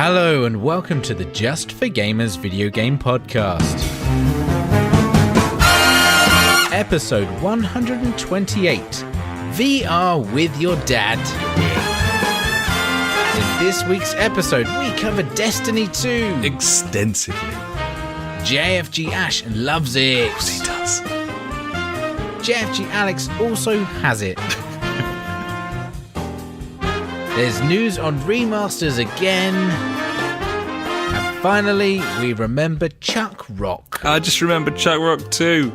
Hello and welcome to the Just for Gamers video game podcast. Episode 128, VR with your dad. In this week's episode, we cover Destiny 2. Extensively. JfG Ash loves it. Of course he does. JfG Alex also has it. There's news on remasters again. And finally, we remember Chuck Rock. I just remember Chuck Rock too.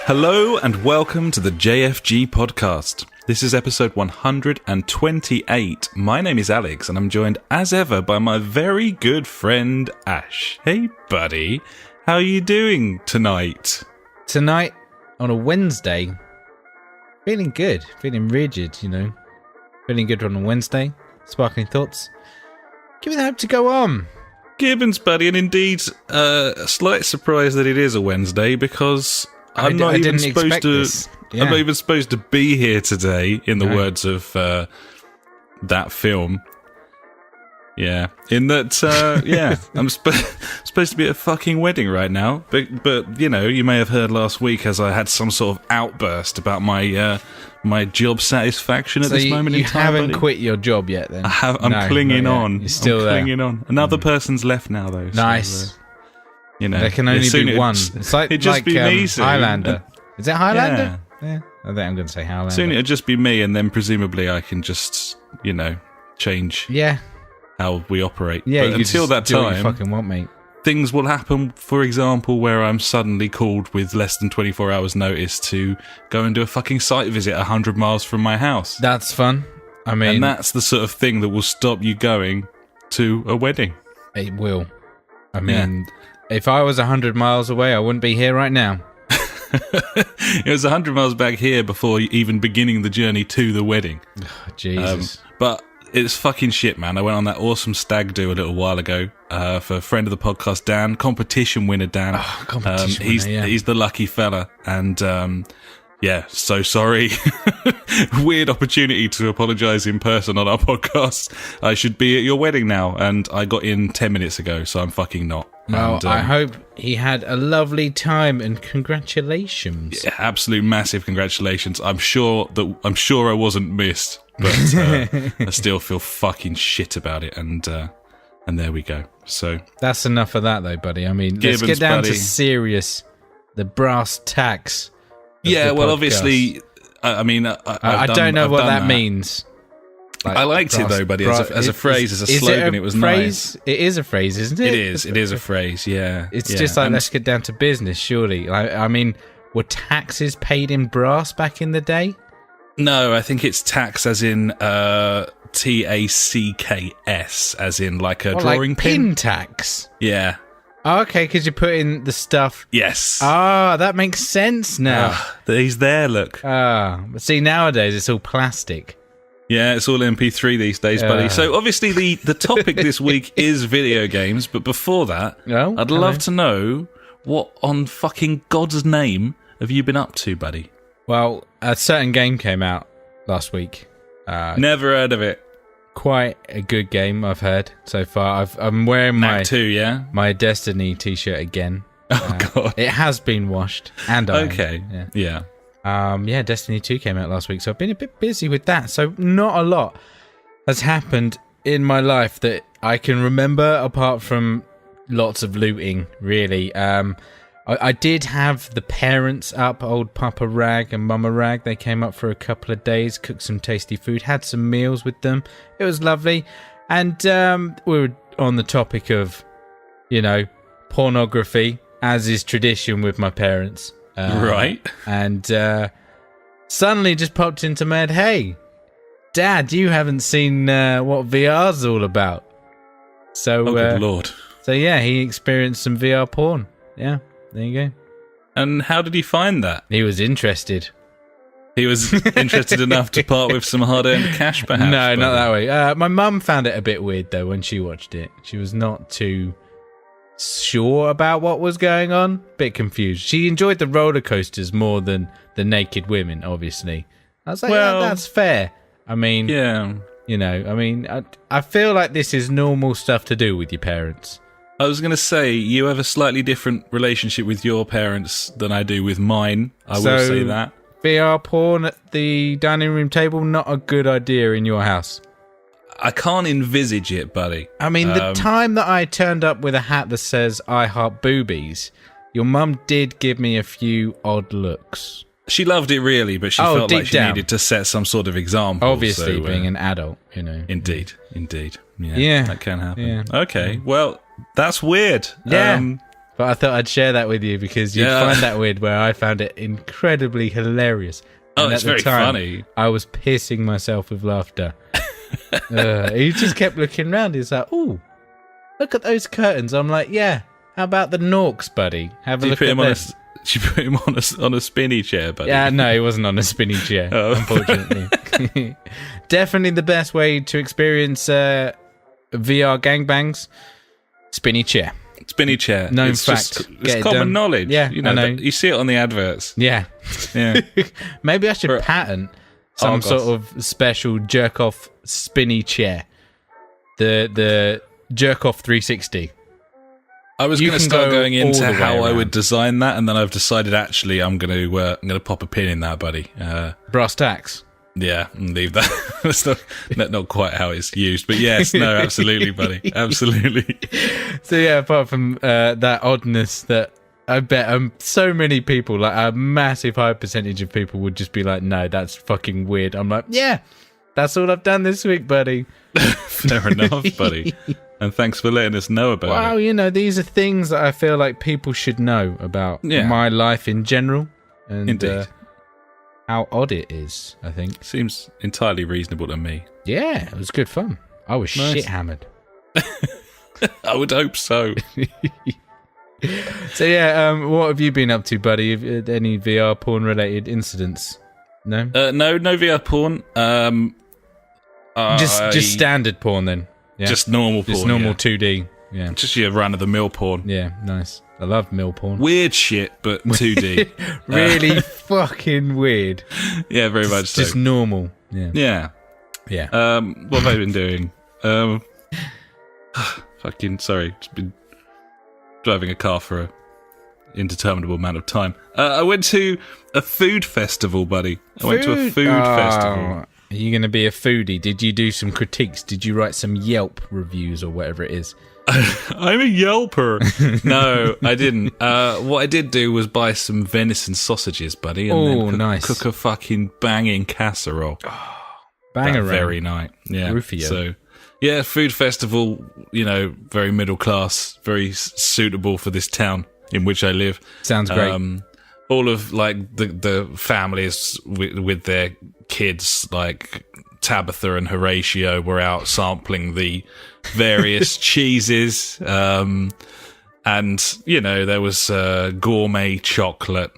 Hello and welcome to the JfG podcast. This is episode 128. My name is Alex and I'm joined as ever by my very good friend Ash. Hey buddy, how are you doing tonight? Tonight, on a Wednesday, feeling good, feeling rigid, you know. Feeling good on a Wednesday. Sparkling thoughts. Give me the hope to go on. Gibbons buddy, and indeed a slight surprise that it is a Wednesday because I'm not even supposed to be here today, in the words of that film. Yeah. In that, I'm supposed to be at a fucking wedding right now. But you know, you may have heard last week as I had some sort of outburst about my my job satisfaction at this moment in time. You haven't quit your job yet, then? I'm clinging on. You're still there. Clinging on. Another person's left now, though. Nice. So, you know, there can only be one. It's like, it'd just be me soon. Highlander. Is it Highlander? Yeah. I think I'm going to say Highlander. Soon it'll just be me, and then presumably I can just, you know, change how we operate. Yeah, but until that time, what you fucking want, mate. Things will happen, for example, where I'm suddenly called with less than 24 hours notice to go and do a fucking site visit 100 miles from my house. That's fun. I mean... And that's the sort of thing that will stop you going to a wedding. It will. I mean... Yeah. If I was 100 miles away, I wouldn't be here right now. It was 100 miles back here before even beginning the journey to the wedding. Oh, Jesus. But it's fucking shit, man. I went on that awesome stag do a little while ago for a friend of the podcast, Dan, competition winner Dan. Oh, competition winner, he's the lucky fella. And yeah, so sorry. Weird opportunity to apologise in person on our podcast. I should be at your wedding now, and I got in 10 minutes ago, so I'm fucking not. Well, and, I hope he had a lovely time, and congratulations. Yeah, absolute massive congratulations. I'm sure I wasn't missed, but I still feel fucking shit about it, and there we go. So that's enough of that, though, buddy. I mean, let's get down to serious, the brass tacks. Yeah, well, obviously, I mean, I don't know what that means. Like, I liked it though, buddy. As a phrase, as a slogan, it was nice. It is a phrase, isn't it? It is a phrase. Yeah, it's just like, let's get down to business. Surely, I mean, were taxes paid in brass back in the day? No, I think it's tax as in TACKS, as in like a drawing like pin tax. Yeah. Oh, okay, because you put in the stuff. Yes. Ah, that makes sense now. He's there. Look. But see, nowadays it's all plastic. Yeah, it's all MP3 these days, buddy. So obviously the topic this week is video games, but before that, I'd love to know what on fucking God's name have you been up to, buddy? Well, a certain game came out last week. Never heard of it. Quite a good game, I've heard so far. I'm wearing my Destiny t-shirt again. Oh God, it has been washed and ironed. Okay, yeah. Destiny 2 came out last week, so I've been a bit busy with that. So not a lot has happened in my life that I can remember, apart from lots of looting, really. I did have the parents up, old Papa Rag and Mama Rag. They came up for a couple of days, cooked some tasty food, had some meals with them. It was lovely. And we were on the topic of, you know, pornography, as is tradition with my parents. Right. And suddenly just popped into my head, hey, Dad, you haven't seen what VR's all about. So, good Lord. So, yeah, he experienced some VR porn. Yeah, there you go. And how did he find that? He was interested. He was interested enough to part with some hard-earned cash, perhaps? No, not that way. My mum found it a bit weird, though, when she watched it. She was not too sure about what was going on. Bit confused. She enjoyed the roller coasters more than the naked women, obviously. I was like, well, that's fair. I mean, yeah. I feel like this is normal stuff to do with your parents. I was going to say, you have a slightly different relationship with your parents than I do with mine. I will say that. VR porn at the dining room table, not a good idea in your house. I can't envisage it, buddy. I mean, the time that I turned up with a hat that says, I heart boobies, your mum did give me a few odd looks. She loved it really, but she felt like she needed to set some sort of example. Obviously, being an adult, Indeed. Yeah, that can happen. Yeah. Okay, well, that's weird. Yeah. But I thought I'd share that with you because you'd find that weird, where I found it incredibly hilarious. And it's very funny. I was pissing myself with laughter. He just kept looking around. He's like, "Ooh, look at those curtains." I'm like, "Yeah, how about the Norks, buddy? Have a look at this." She put him on a spinny chair, buddy. Yeah, no, he wasn't on a spinny chair, unfortunately. Definitely the best way to experience VR gangbangs, spinny chair. Spinny chair. Known fact. It's common knowledge. Yeah, I know. You see it on the adverts. Yeah. Maybe I should patent some sort of special jerk-off spinny chair. The jerk-off 360. I was going to start going into how I would design that, and then I've decided actually I'm going to pop a pin in that, buddy. Brass tacks. Yeah, and leave that. That's not quite how it's used, but yes, no, absolutely, buddy, absolutely. So yeah, apart from that oddness, that I bet so many people, like a massive high percentage of people, would just be like, "No, that's fucking weird." I'm like, "Yeah, that's all I've done this week, buddy." Fair enough, buddy. And thanks for letting us know about it. Well, these are things that I feel like people should know about my life in general. And, indeed. How odd it is, I think. Seems entirely reasonable to me. Yeah, it was good fun. I was shit hammered. I would hope so. So yeah, what have you been up to, buddy? Any VR porn related incidents? No? No VR porn. Just standard porn then. Yeah. Just normal porn. Just normal 2D. Yeah. Just your run of the mill porn. Yeah, nice. I love mill porn. Weird shit, but 2D. Really fucking weird. Yeah, very much so. Just normal. Yeah. What have I been doing? Fucking sorry. Just been driving a car for an indeterminable amount of time. I went to a food festival, buddy. I went to a food festival. Are you going to be a foodie? Did you do some critiques? Did you write some Yelp reviews or whatever it is? I'm a Yelper. No, I didn't. What I did do was buy some venison sausages, buddy, and then cook a fucking banging casserole. Banger, very night. Yeah. Rufio. So, yeah, food festival, very middle class, very suitable for this town in which I live. Sounds great. All of like the families with their kids, like Tabitha and Horatio, were out sampling the various cheeses, and there was gourmet chocolate,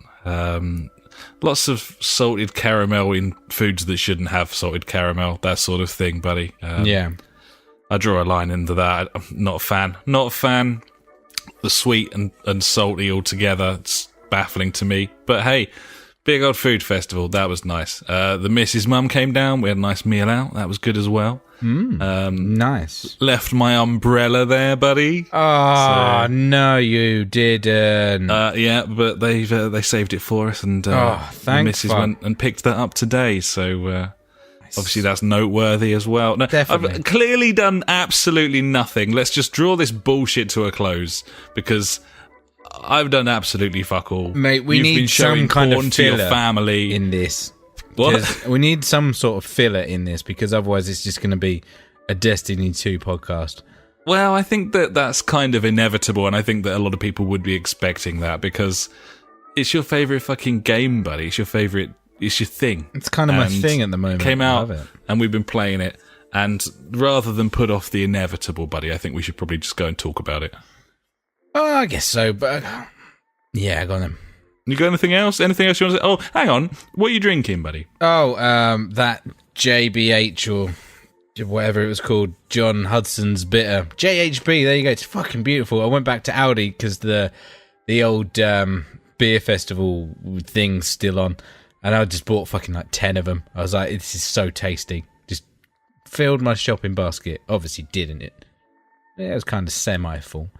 lots of salted caramel in foods that shouldn't have salted caramel, that sort of thing, buddy. I draw a line into that. I'm not a fan. The sweet and salty altogether, it's baffling to me. But hey, big old food festival, that was nice. The Mrs. Mum came down, we had a nice meal out, that was good as well. Nice. Left my umbrella there, buddy. No, you didn't. Yeah, but they saved it for us, and the Mrs. went and picked that up today, so obviously that's noteworthy as well. No, definitely. I've clearly done absolutely nothing. Let's just draw this bullshit to a close, because I've done absolutely fuck all. Mate, we need some kind of filler to your family in this. What? We need some sort of filler in this, because otherwise it's just going to be a Destiny 2 podcast. Well, I think that's kind of inevitable, and I think that a lot of people would be expecting that, because it's your favourite fucking game, buddy. It's your thing. It's kind of my thing at the moment. Came out, and we've been playing it, and rather than put off the inevitable, buddy, I think we should probably just go and talk about it. I guess so, but yeah, go on then. You got anything else? Anything else you want to say? Oh, hang on. What are you drinking, buddy? Oh, that JBH or whatever it was called, John Hudson's Bitter. JHB, there you go. It's fucking beautiful. I went back to Aldi because the old beer festival thing's still on, and I just bought fucking like 10 of them. I was like, this is so tasty. Just filled my shopping basket. Obviously didn't it? Yeah, it was kind of semi-full.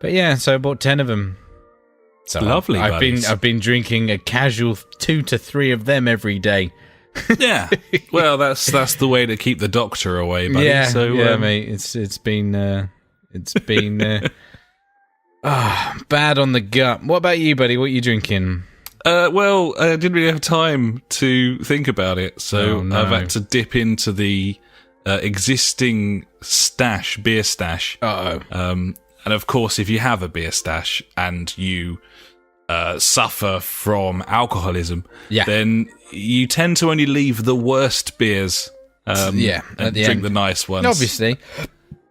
But yeah, so I bought 10 of them. So lovely. I've been drinking a casual 2 to 3 of them every day. Yeah. Well, that's the way to keep the doctor away, buddy. Yeah, so, yeah, mate. It's been bad on the gut. What about you, buddy? What are you drinking? Well, I didn't really have time to think about it, so I've had to dip into the existing beer stash. Uh-oh. And of course, if you have a beer stash and you suffer from alcoholism, then you tend to only leave the worst beers and drink the nice ones. Obviously.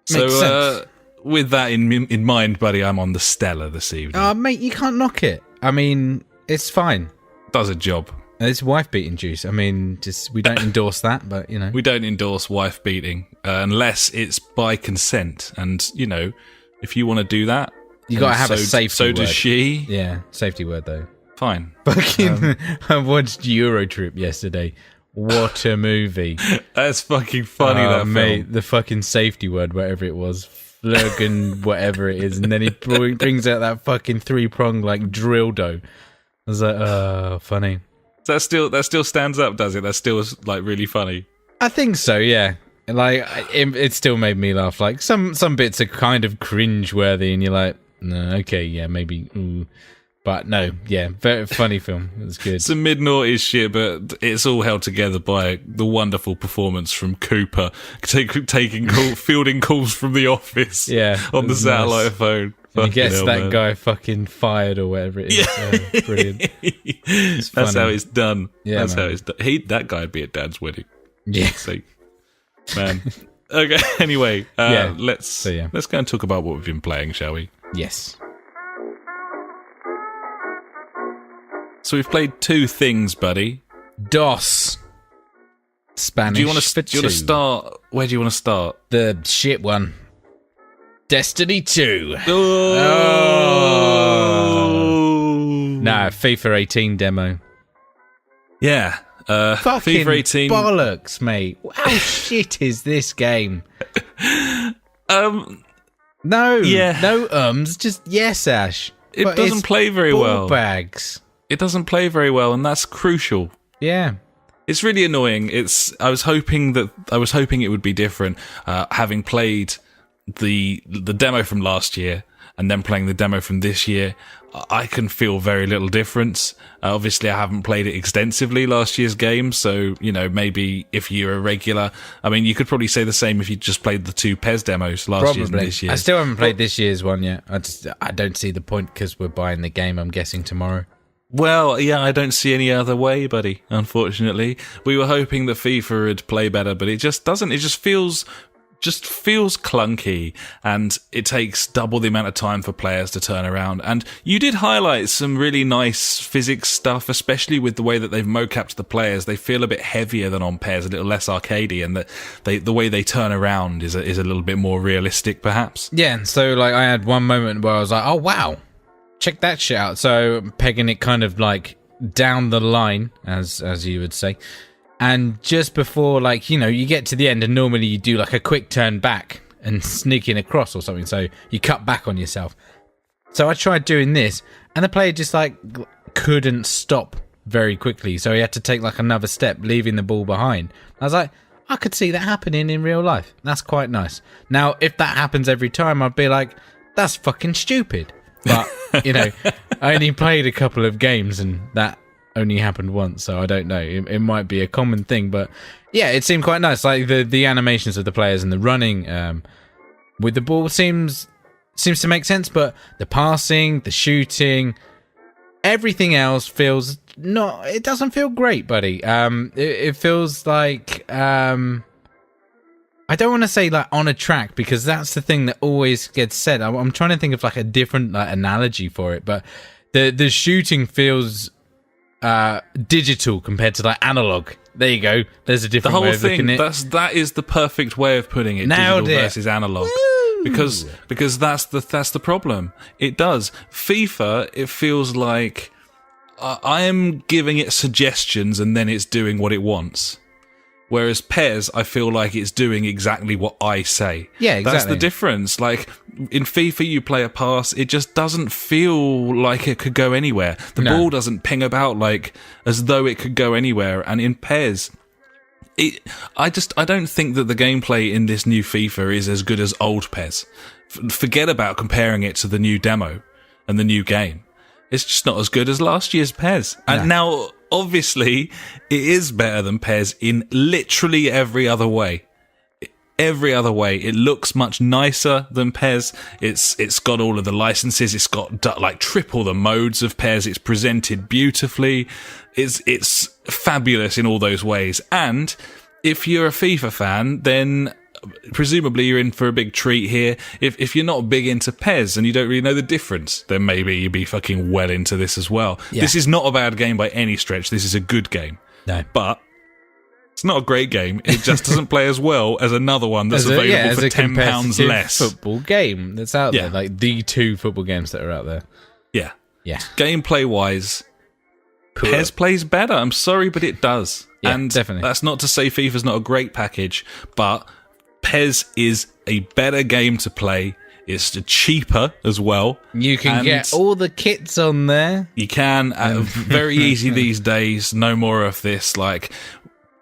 So, with that in mind, buddy, I'm on the Stella this evening. Mate, you can't knock it. I mean, it's fine. Does a job. It's wife-beating juice. I mean, we don't endorse that, but, you know. We don't endorse wife-beating unless it's by consent. And, you know, if you want to do that... You got to have a safety word. So does she. Yeah, safety word, though. Fine. Fucking, I watched Eurotrip yesterday. What a movie. That's fucking funny, that mate, film. the fucking safety word, whatever it was. Flurgen, whatever it is. And then he brings out that fucking 3-prong, like, dildo. I was like, oh, funny. That still stands up, does it? That still is, like, really funny. I think so, yeah. Like, it still made me laugh. Like, some bits are kind of cringe-worthy, and you're like, no, okay, yeah, maybe. Ooh. But no, yeah, very funny film. It was good. Some mid-noughties shit, but it's all held together by the wonderful performance from Cooper, fielding calls from the office on the satellite phone. And he gets that guy fucking fired or whatever it is. Yeah. Brilliant. That's how it's done. Yeah, that's how it's done. That guy'd be at Dad's wedding. Yeah. Man. Okay, anyway, let's go and talk about what we've been playing, shall we? Yes. So we've played 2 things, buddy. DOS. Spanish. Do you want to start? Where do you want to start? The shit one. Destiny 2. Nah, FIFA 18 demo. Yeah. Fucking FIFA 18. bollocks, mate. How shit is this game? No. Yeah. No just yes, Ash. It doesn't play very well. Bags. It doesn't play very well, and that's crucial. Yeah. It's really annoying. I was hoping it would be different, having played the demo from last year and then playing the demo from this year. I can feel very little difference. Obviously, I haven't played it extensively last year's game, so, you know, maybe if you're a regular... I mean, you could probably say the same if you just played the 2 PES demos last year and this year. I still haven't played this year's one yet. I don't see the point because we're buying the game, I'm guessing, tomorrow. Well, yeah, I don't see any other way, buddy, unfortunately. We were hoping that FIFA would play better, but it just doesn't. It just feels clunky, and it takes double the amount of time for players to turn around. And you did highlight some really nice physics stuff, especially with the way that they've mocapped the players. They feel a bit heavier than on PES, a little less arcadey, and that the way they turn around is a little bit more realistic, perhaps. Yeah, so like I had one moment where I was like, oh wow, check that shit out. So pegging it kind of like down the line, as you would say. And just before, like, you know, you get to the end and normally you do like a quick turn back and sneak in across or something. So you cut back on yourself. So I tried doing this and the player just like couldn't stop very quickly. So he had to take like another step, leaving the ball behind. I was like, I could see that happening in real life. That's quite nice. Now, if that happens every time, I'd be like, that's fucking stupid. But, you know, I only played a couple of games and that only happened once, so I don't know. It might be a common thing, but yeah, it seemed quite nice. Like the animations of the players and the running with the ball seems to make sense, but the passing, the shooting, everything else feels not. It doesn't feel great, buddy. It feels like I don't want to say like on a track because that's the thing that always gets said. I'm trying to think of like a different like analogy for it, but The shooting feels digital compared to like analog. There you go. There's a different way of looking at it. That is the perfect way of putting it. Nailed digital it. versus analog. Woo! Because that's the problem. It does. FIFA, it feels like I am giving it suggestions and then it's doing what it wants. Whereas PES, I feel like it's doing exactly what I say. Yeah, exactly. That's the difference. Like, in FIFA, you play a pass, it just doesn't feel like it could go anywhere. The ball doesn't ping about like as though it could go anywhere. And in PES, I don't think that the gameplay in this new FIFA is as good as old PES. Forget about comparing it to the new demo and the new game. It's just not as good as last year's PES. And now, obviously, it is better than PES in literally every other way. Every other way. It looks much nicer than PES. It's got all of the licenses. It's got like triple the modes of PES. It's presented beautifully. It's fabulous in all those ways. And if you're a FIFA fan, then presumably you're in for a big treat here. If you're not big into PES and you don't really know the difference, then maybe you'd be fucking well into this as well. Yeah. This is not a bad game by any stretch. This is a good game. No. But it's not a great game. It just doesn't play as well as another one that's available for £10 less. Football game that's out there. Like the two football games that are out there. Yeah. Yeah. Gameplay-wise, PES plays better. I'm sorry, but it does. Yeah, and definitely. That's not to say FIFA's not a great package, but PES is a better game to play. It's cheaper as well. You can get all the kits on there. You can. Very easy these days. No more of this, like,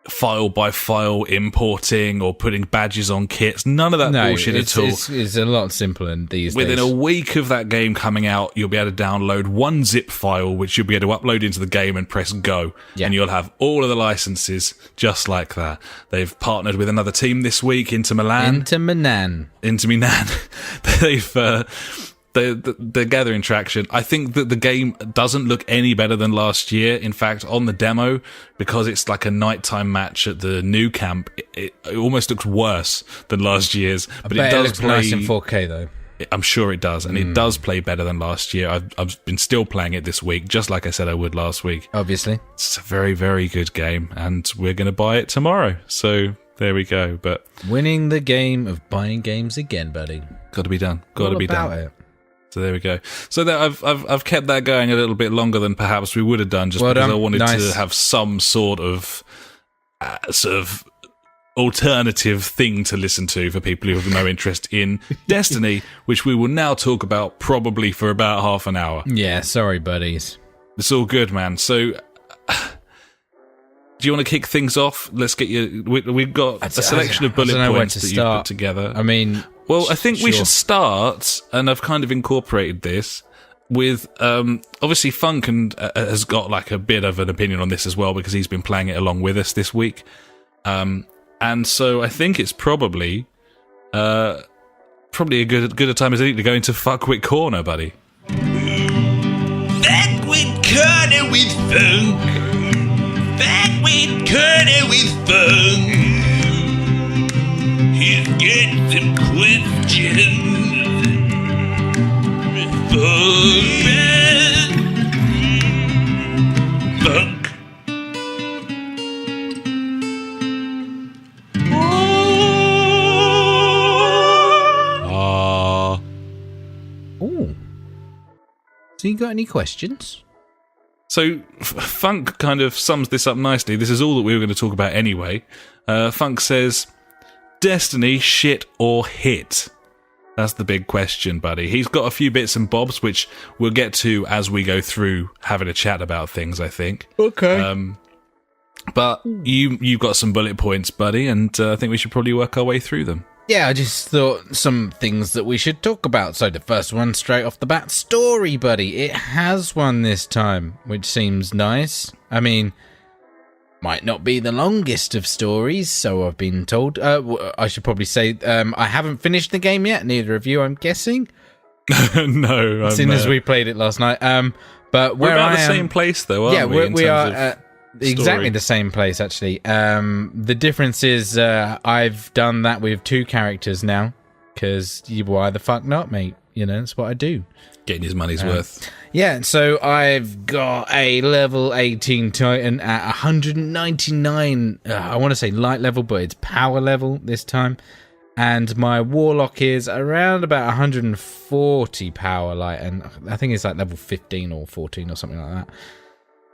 file by file importing or putting badges on kits. None of that bullshit at all. It's a lot simpler these days. Within a week of that game coming out, you'll be able to download one zip file, which you'll be able to upload into the game and press go. Yeah. And you'll have all of the licenses just like that. They've partnered with another team this week, Inter Milan. They're gathering traction. I think that the game doesn't look any better than last year. In fact, on the demo, because it's like a nighttime match at the new camp, it almost looks worse than last year's. But it does play nice in 4K though. I'm sure it does, and it does play better than last year. I've been still playing it this week, just like I said I would last week. Obviously, it's a very, very good game, and we're going to buy it tomorrow. So there we go. But winning the game of buying games again, buddy. Got to be done. Got to be done. So there we go. So that I've kept that going a little bit longer than perhaps we would have done, just because I wanted to have some sort of alternative thing to listen to for people who have no interest in Destiny, which we will now talk about probably for about half an hour. Yeah, sorry, buddies. It's all good, man. So, do you want to kick things off? Let's get you. We've got a selection of bullet points that you've put together. I mean, well, I think we should start, and I've kind of incorporated this with obviously Funk has got like a bit of an opinion on this as well because he's been playing it along with us this week. And so I think it's probably a good a time as any to go into Fuckwit Corner, buddy. Fuckwit Corner with Funk. Fuckwit Corner with Funk. He's got some questions for Funk. So you got any questions? So Funk kind of sums this up nicely. This is all that we were going to talk about anyway. Funk says, Destiny, shit or hit? That's the big question, buddy. He's got a few bits and bobs, which we'll get to as we go through having a chat about things, I think. Okay. But you've got some bullet points, buddy, and I think we should probably work our way through them. Yeah, I just thought some things that we should talk about. So the first one, straight off the bat, story, buddy. It has one this time, which seems nice. I mean, might not be the longest of stories, so I've been told. I should probably say I haven't finished the game yet. Neither of you, I'm guessing. No. Seeing as we played it last night. But we're about the same place, though, aren't we? Yeah, we are exactly the same place, actually. The difference is I've done that with 2 characters now, because why the fuck not, mate? You know, that's what I do. Getting his money's worth. Yeah, so I've got a level 18 Titan at 199, I want to say light level, but it's power level this time. And my Warlock is around about 140 power light, and I think it's like level 15 or 14 or something like that.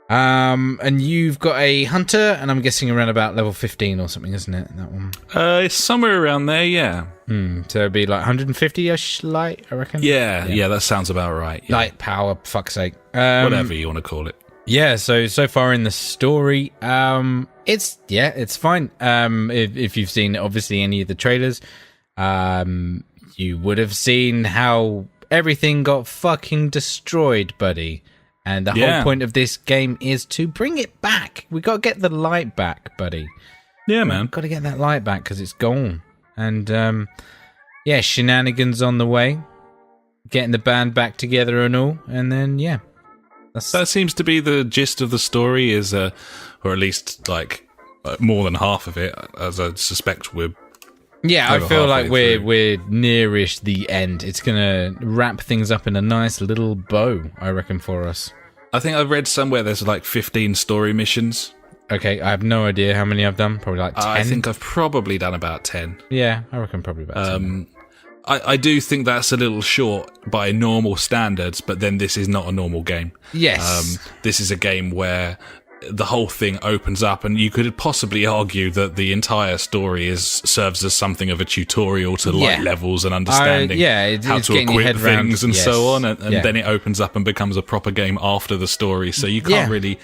And you've got a Hunter, and I'm guessing around about level 15 or something, isn't it, that one? It's somewhere around there, yeah. So it'd be like 150-ish light, I reckon? Yeah, that sounds about right. Yeah. Light power, fuck's sake. Whatever you want to call it. Yeah, so far in the story, it's fine. If you've seen, obviously, any of the trailers, you would have seen how everything got fucking destroyed, buddy. And the whole point of this game is to bring it back. We got to get the light back, buddy. Yeah, man. Got to get that light back because it's gone. And, shenanigans on the way. Getting the band back together and all. And then, yeah. That seems to be the gist of the story, is, or at least, like, more than half of it, as I suspect we're... Yeah, I feel like we're nearish the end. It's going to wrap things up in a nice little bow, I reckon, for us. I think I've read somewhere there's like 15 story missions. Okay, I have no idea how many I've done. Probably like 10. I think I've probably done about 10. Yeah, I reckon probably about 10. I do think that's a little short by normal standards, but then this is not a normal game. Yes. This is a game where the whole thing opens up, and you could possibly argue that the entire story serves as something of a tutorial to light levels and understanding how to equip things and so on, and then it opens up and becomes a proper game after the story. So you can't really...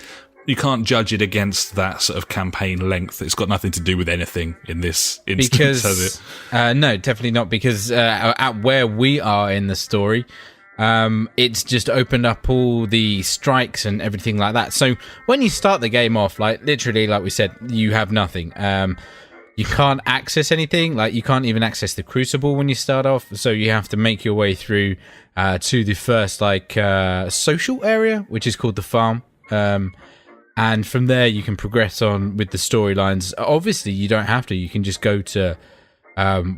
You can't judge it against that sort of campaign length. It's got nothing to do with anything in this instance, has it? No, definitely not, because at where we are in the story, it's just opened up all the strikes and everything like that. So when you start the game off, like literally, like we said, you have nothing. You can't access anything. Like you can't even access the Crucible when you start off. So you have to make your way through to the first social area, which is called the farm. And from there, you can progress on with the storylines. Obviously, you don't have to. You can just go to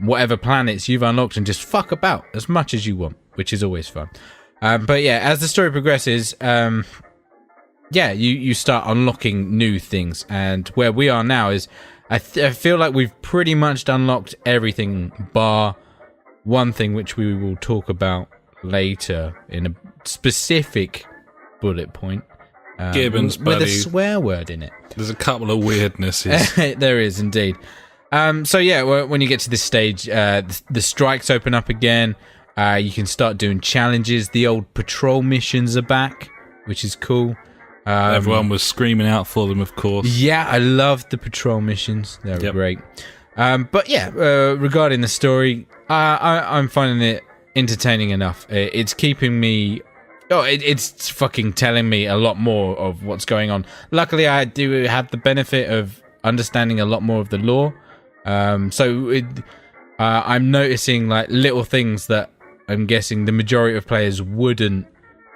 whatever planets you've unlocked and just fuck about as much as you want, which is always fun. But yeah, as the story progresses, you start unlocking new things. And where we are now is, I feel like we've pretty much unlocked everything bar one thing, which we will talk about later in a specific bullet point. Gibbons, with buddy. a swear word in it. There's a couple of weirdnesses. There is indeed. So yeah, when you get to this stage, the strikes open up again. You can start doing challenges. The old patrol missions are back, which is cool. Everyone was screaming out for them, of course. Yeah, I loved the patrol missions. They were great. But yeah, regarding the story, I'm finding it entertaining enough. It's keeping me... it's fucking telling me a lot more of what's going on. Luckily, I do have the benefit of understanding a lot more of the lore. So I'm noticing like little things that I'm guessing the majority of players wouldn't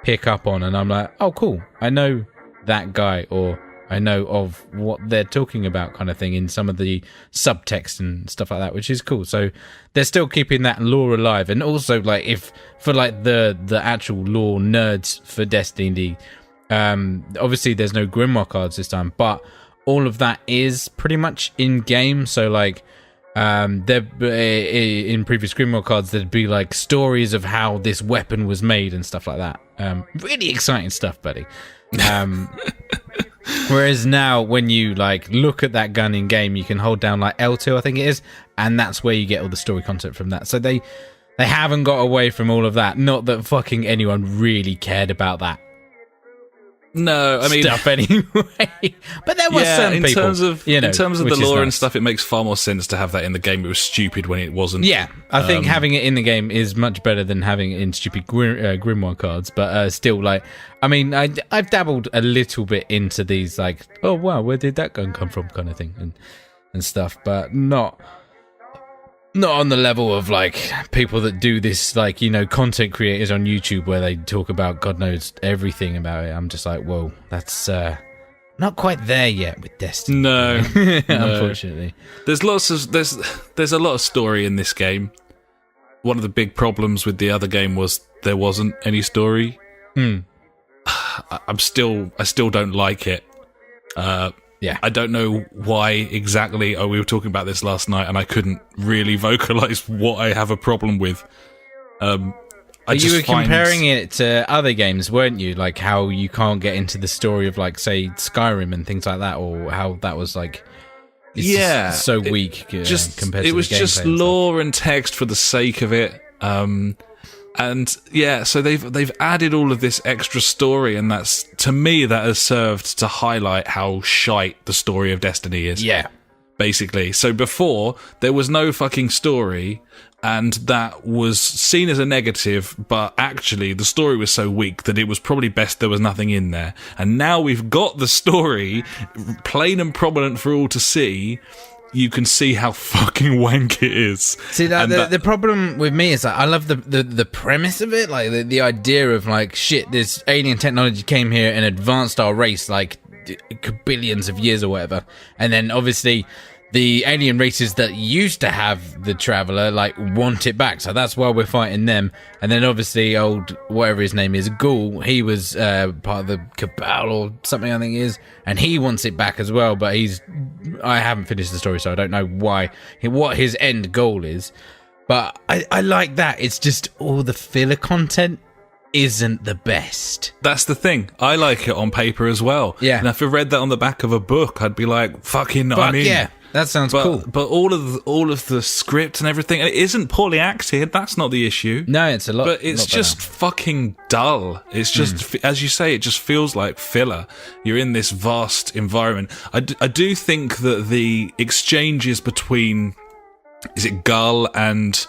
pick up on. And I'm like, oh, cool. I know that guy, or I know of what they're talking about, kind of thing, in some of the subtext and stuff like that, which is cool. So they're still keeping that lore alive. And also, like, if for like the actual lore nerds for Destiny, obviously there's no Grimoire cards this time, but all of that is pretty much in game. So like, there in previous Grimoire cards, there'd be like stories of how this weapon was made and stuff like that. Really exciting stuff, buddy. Whereas now, when you like look at that gun in game, you can hold down like L2, I think it is, and that's where you get all the story content from that. So they haven't got away from all of that. Not that fucking anyone really cared about that. No, I mean stuff anyway. But there was some people. In terms of the lore and stuff, it makes far more sense to have that in the game. It was stupid when it wasn't. Yeah, I think having it in the game is much better than having it in stupid Grimoire cards. But still, like, I mean, I've dabbled a little bit into these, like, oh wow, where did that gun come from, kind of thing, and stuff. But not on the level of like people that do this, like, you know, content creators on YouTube where they talk about God knows everything about it. I'm just like, whoa, that's not quite there yet with Destiny. No, unfortunately. There's a lot of story in this game. One of the big problems with the other game was there wasn't any story. I still don't like it. Yeah, I don't know why exactly. Oh, we were talking about this last night, and I couldn't really vocalize what I have a problem with. You were comparing it to other games, weren't you? Like how you can't get into the story of, like, say, Skyrim and things like that, or how that was like, it's so weak compared to the gameplay. It was just lore and text for the sake of it. And yeah, so they've added all of this extra story, and that's, to me, that has served to highlight how shite the story of Destiny is. Yeah. Basically. So before, there was no fucking story, and that was seen as a negative, but actually the story was so weak that it was probably best there was nothing in there. And now we've got the story, plain and prominent for all to see. You can see how fucking wank it is. See, the problem with me is that I love the premise of it, like the idea of, like, shit, this alien technology came here and advanced our race, like, billions of years or whatever, and then obviously the alien races that used to have the Traveler, like, want it back, so that's why we're fighting them. And then obviously old, whatever his name is, Ghoul, he was part of the Cabal or something, I think it is, and he wants it back as well, but I haven't finished the story, so I don't know what his end goal is, but I like that. It's just all the filler content isn't the best. That's the thing. I like it on paper as well. Yeah. And if I read that on the back of a book, I'd be like, fucking, I'm in. Yeah. That sounds cool. But all of the script and everything, it isn't poorly acted. That's not the issue. No, it's a lot. But it's just fucking dull. It's just, as you say, it just feels like filler. You're in this vast environment. I do think that the exchanges between, is it Gull and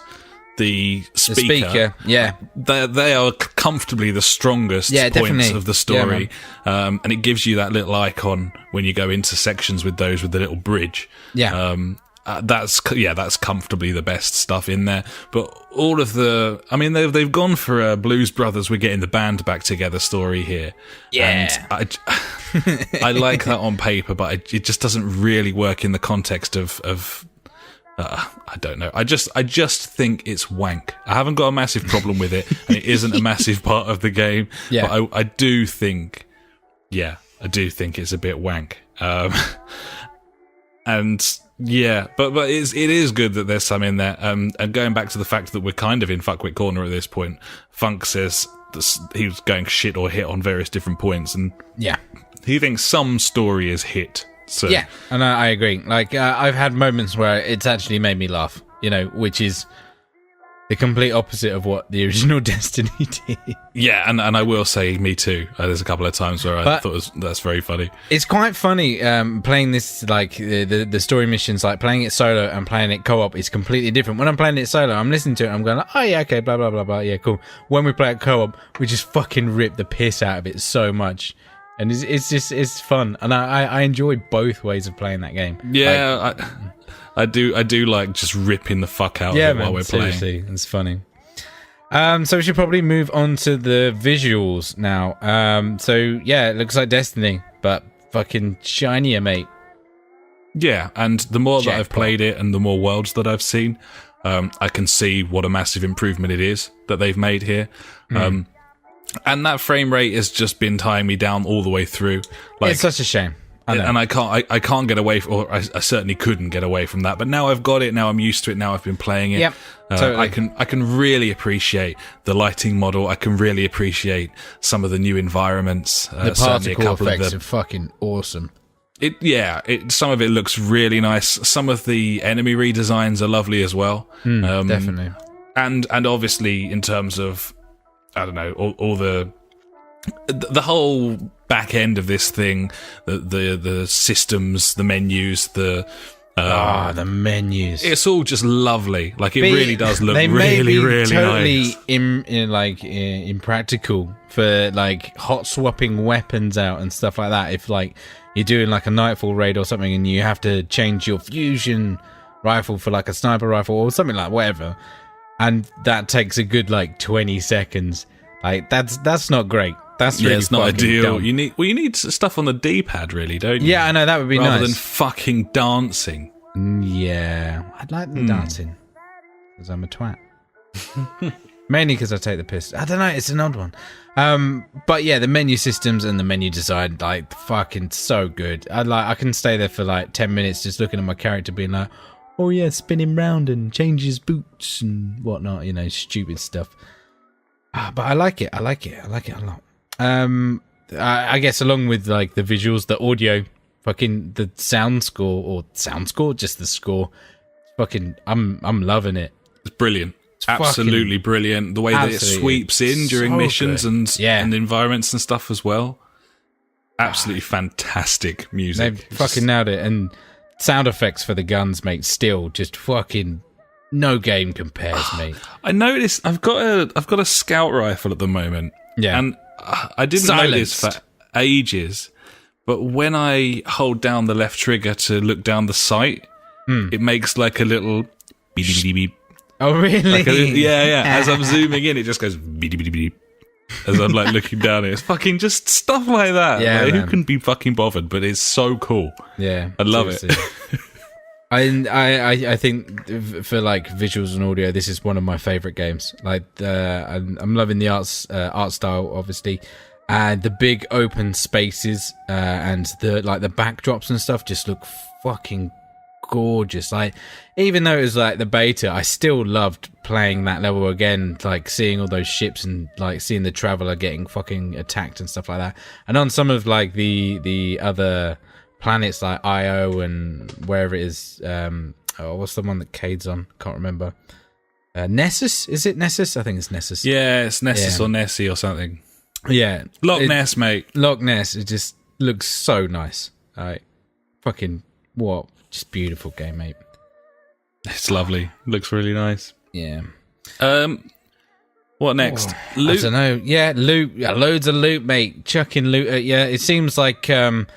the speaker, yeah, they are comfortably the strongest points of the story, and it gives you that little icon when you go into sections with those with the little bridge. That's comfortably the best stuff in there. But all of the, I mean, they've gone for a Blues Brothers, we're getting the band back together story here. Yeah, and I like that on paper, but it just doesn't really work in the context of. I don't know. I just think it's wank. I haven't got a massive problem with it, and it isn't a massive part of the game. Yeah. But I do think it's a bit wank. And yeah, but it is good that there's some in there. And going back to the fact that we're kind of in fuckwit corner at this point, Funk says he was going shit or hit on various different points, and yeah, he thinks some story is hit. So. Yeah, and I agree. Like, I've had moments where it's actually made me laugh, which is the complete opposite of what the original Destiny did. Yeah, and I will say, me too. There's a couple of times where I thought that's very funny. It's quite funny playing this, like, the story missions, like playing it solo and playing it co-op is completely different. When I'm playing it solo, I'm listening to it and I'm going like, oh yeah, okay, blah, blah, blah, blah, yeah, cool. When we play it co-op, we just fucking rip the piss out of it so much. And it's fun, and I enjoy both ways of playing that game. Yeah, like, I do like just ripping the fuck out of it while we're seriously, playing. It's funny. So we should probably move on to the visuals now. So yeah, it looks like Destiny, but fucking shinier, mate. Yeah, and the more that I've played it, and the more worlds that I've seen, I can see what a massive improvement it is that they've made here. And that frame rate has just been tying me down all the way through. Like, it's such a shame. And I can't get away from, or I certainly couldn't get away from that. But now I've got it. Now I'm used to it. Now I've been playing it. Yep, totally. I can really appreciate the lighting model. I can really appreciate some of the new environments. The particle effects are fucking awesome. Some of it looks really nice. Some of the enemy redesigns are lovely as well. Definitely. And obviously in terms of, I don't know, all the whole back end of this thing, the systems, the menus, the menus. It's all just lovely. Like, it really does look really, really totally nice. Impractical for, like, hot swapping weapons out and stuff like that. If, like, you're doing like a Nightfall raid or something and you have to change your fusion rifle for like a sniper rifle or something, like whatever. And that takes a good, like, 20 seconds. Like, that's not great. That's really it's not ideal. Dumb. You need stuff on the D-pad, really, don't you? Yeah, I know, that would be Rather nice. than fucking dancing. Yeah, I'd like the dancing, because I'm a twat. Mainly because I take the piss. I don't know, it's an odd one. But yeah, the menu systems and the menu design, like, fucking so good. I can stay there for like 10 minutes just looking at my character being like, oh yeah, spin him round and change his boots and whatnot, you know, stupid stuff. But I like it a lot. I guess along with like the visuals, the audio, fucking the sound score, just the score. Fucking, I'm loving it. It's brilliant. It's absolutely brilliant. The way that it sweeps in during missions and environments and stuff as well. Absolutely fantastic music. They've fucking nailed it. And sound effects for the guns, mate, still just fucking no game compares, mate. I noticed I've got a scout rifle at the moment. Yeah. And I didn't notice for ages, but when I hold down the left trigger to look down the sight, it makes like a little beep beep beep. Oh, really? Yeah. As I'm zooming in, it just goes beep beep beep. As I'm like looking down, it's fucking just stuff like that. Yeah, like, who can be fucking bothered? But it's so cool. Yeah, I love it. I think for like visuals and audio, this is one of my favorite games. Like, I'm loving the art style, obviously, and the big open spaces and the backdrops and stuff just look fucking gorgeous. Like, even though it was like the beta, I still loved playing that level again, like seeing all those ships and like seeing the Traveler getting fucking attacked and stuff like that. And on some of like the other planets like Io and wherever it is, what's the one that Cade's on? Can't remember. Nessus? Is it Nessus? I think it's Nessus. Yeah, it's Nessus or Nessie or something. Yeah. Loch Ness, mate. Loch Ness. It just looks so nice. Like, fucking what? Just beautiful game, mate. It's lovely. Looks really nice. Yeah. What next? Loot? I don't know. Yeah, loot. Yeah, loads of loot, mate. Chucking loot. Yeah, it seems like in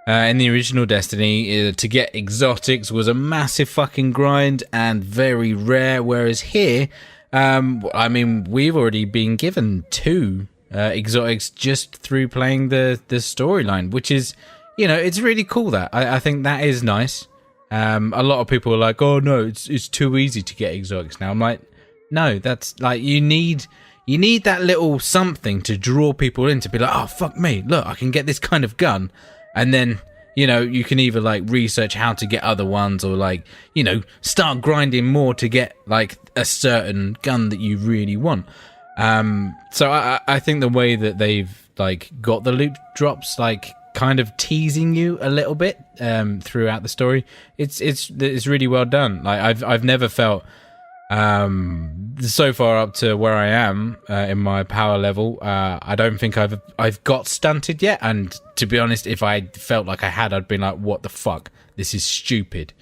the original Destiny, to get exotics was a massive fucking grind and very rare, whereas here, I mean, we've already been given 2 exotics just through playing the storyline, which is, you know, it's really cool. That I think that is nice. A lot of people are like, oh no, it's too easy to get exotics now. I'm like, no, that's like, you need that little something to draw people in, to be like, oh fuck me, look, I can get this kind of gun. And then, you know, you can either like research how to get other ones, or like, you know, start grinding more to get like a certain gun that you really want. So I think the way that they've like got the loot drops, like kind of teasing you a little bit throughout the story, it's really well done. Like I've never felt so far up to where I am in my power level, I don't think I've got stunted yet. And to be honest, if I felt like I had, I'd been like, what the fuck? This is stupid.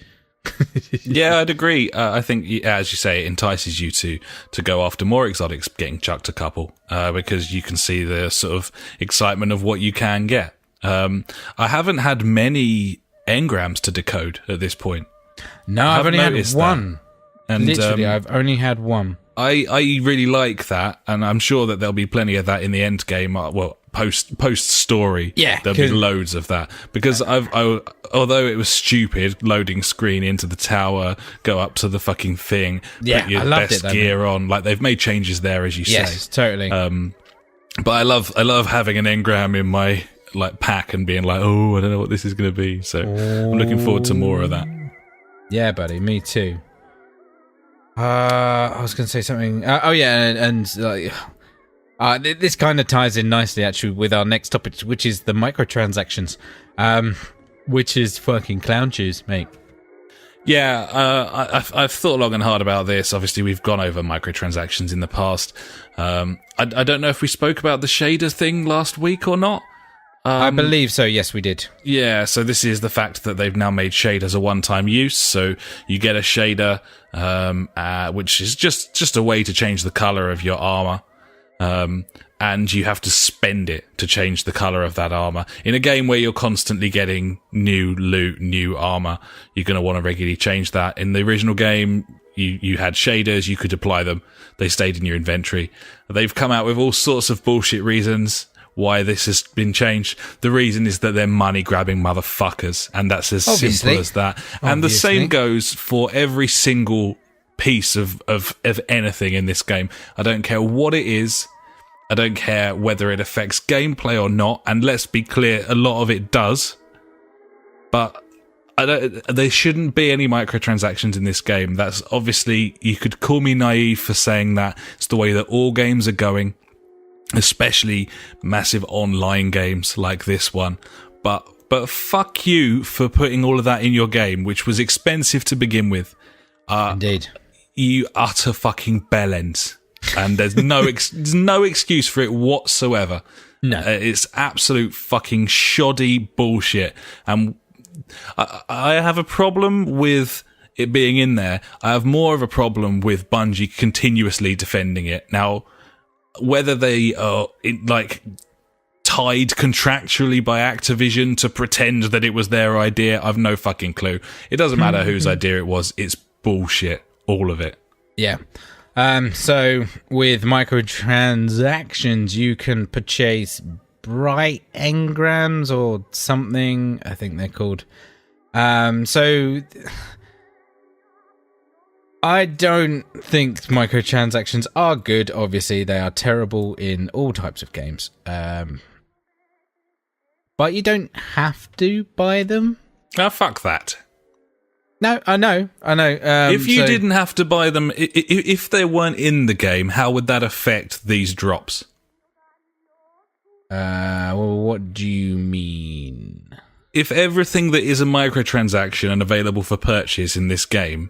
Yeah, I'd agree. I think, as you say, it entices you to go after more exotics, getting chucked a couple, because you can see the sort of excitement of what you can get. I haven't had many engrams to decode at this point. No, I've only had one. And literally, I've only had one. I really like that, and I'm sure that there'll be plenty of that in the end game. Well, post story, yeah, there'll be loads of that, because although it was stupid, loading screen into the tower, go up to the fucking thing, put your best gear on. Like, they've made changes there, as you say. Yes, totally. But I love having an engram in my like pack and being like, oh, I don't know what this is going to be. So I'm looking forward to more of that. Yeah, buddy, me too. I was going to say something. Oh yeah, and this kind of ties in nicely actually with our next topic, which is the microtransactions, which is fucking clown shoes, mate. Yeah, I've thought long and hard about this. Obviously, we've gone over microtransactions in the past. I don't know if we spoke about the shader thing last week or not. I believe so, yes, we did. Yeah, so this is the fact that they've now made shaders a one-time use. So you get a shader, which is just a way to change the color of your armor. And you have to spend it to change the color of that armor. In a game where you're constantly getting new loot, new armor, you're going to want to regularly change that. In the original game, you had shaders, you could apply them. They stayed in your inventory. They've come out with all sorts of bullshit reasons why this has been changed. The reason is that they're money-grabbing motherfuckers, and that's as simple as that. And the same goes for every single piece of anything in this game. I don't care what it is. I don't care whether it affects gameplay or not. And let's be clear, a lot of it does. But there shouldn't be any microtransactions in this game. That's obviously, you could call me naive for saying that. It's the way that all games are going, especially massive online games like this one. But fuck you for putting all of that in your game, which was expensive to begin with. Indeed. You utter fucking bellends. And there's no excuse for it whatsoever. No. It's absolute fucking shoddy bullshit. And I have a problem with it being in there. I have more of a problem with Bungie continuously defending it. Now, whether they are tied contractually by Activision to pretend that it was their idea, I've no fucking clue. It doesn't matter whose idea it was. It's bullshit. All of it. Yeah. So with microtransactions, you can purchase bright engrams or something, I think they're called. So I don't think microtransactions are good. Obviously, they are terrible in all types of games. But you don't have to buy them. Fuck that. No, I know. If you didn't have to buy them, if they weren't in the game, how would that affect these drops? Well, what do you mean? If everything that is a microtransaction and available for purchase in this game,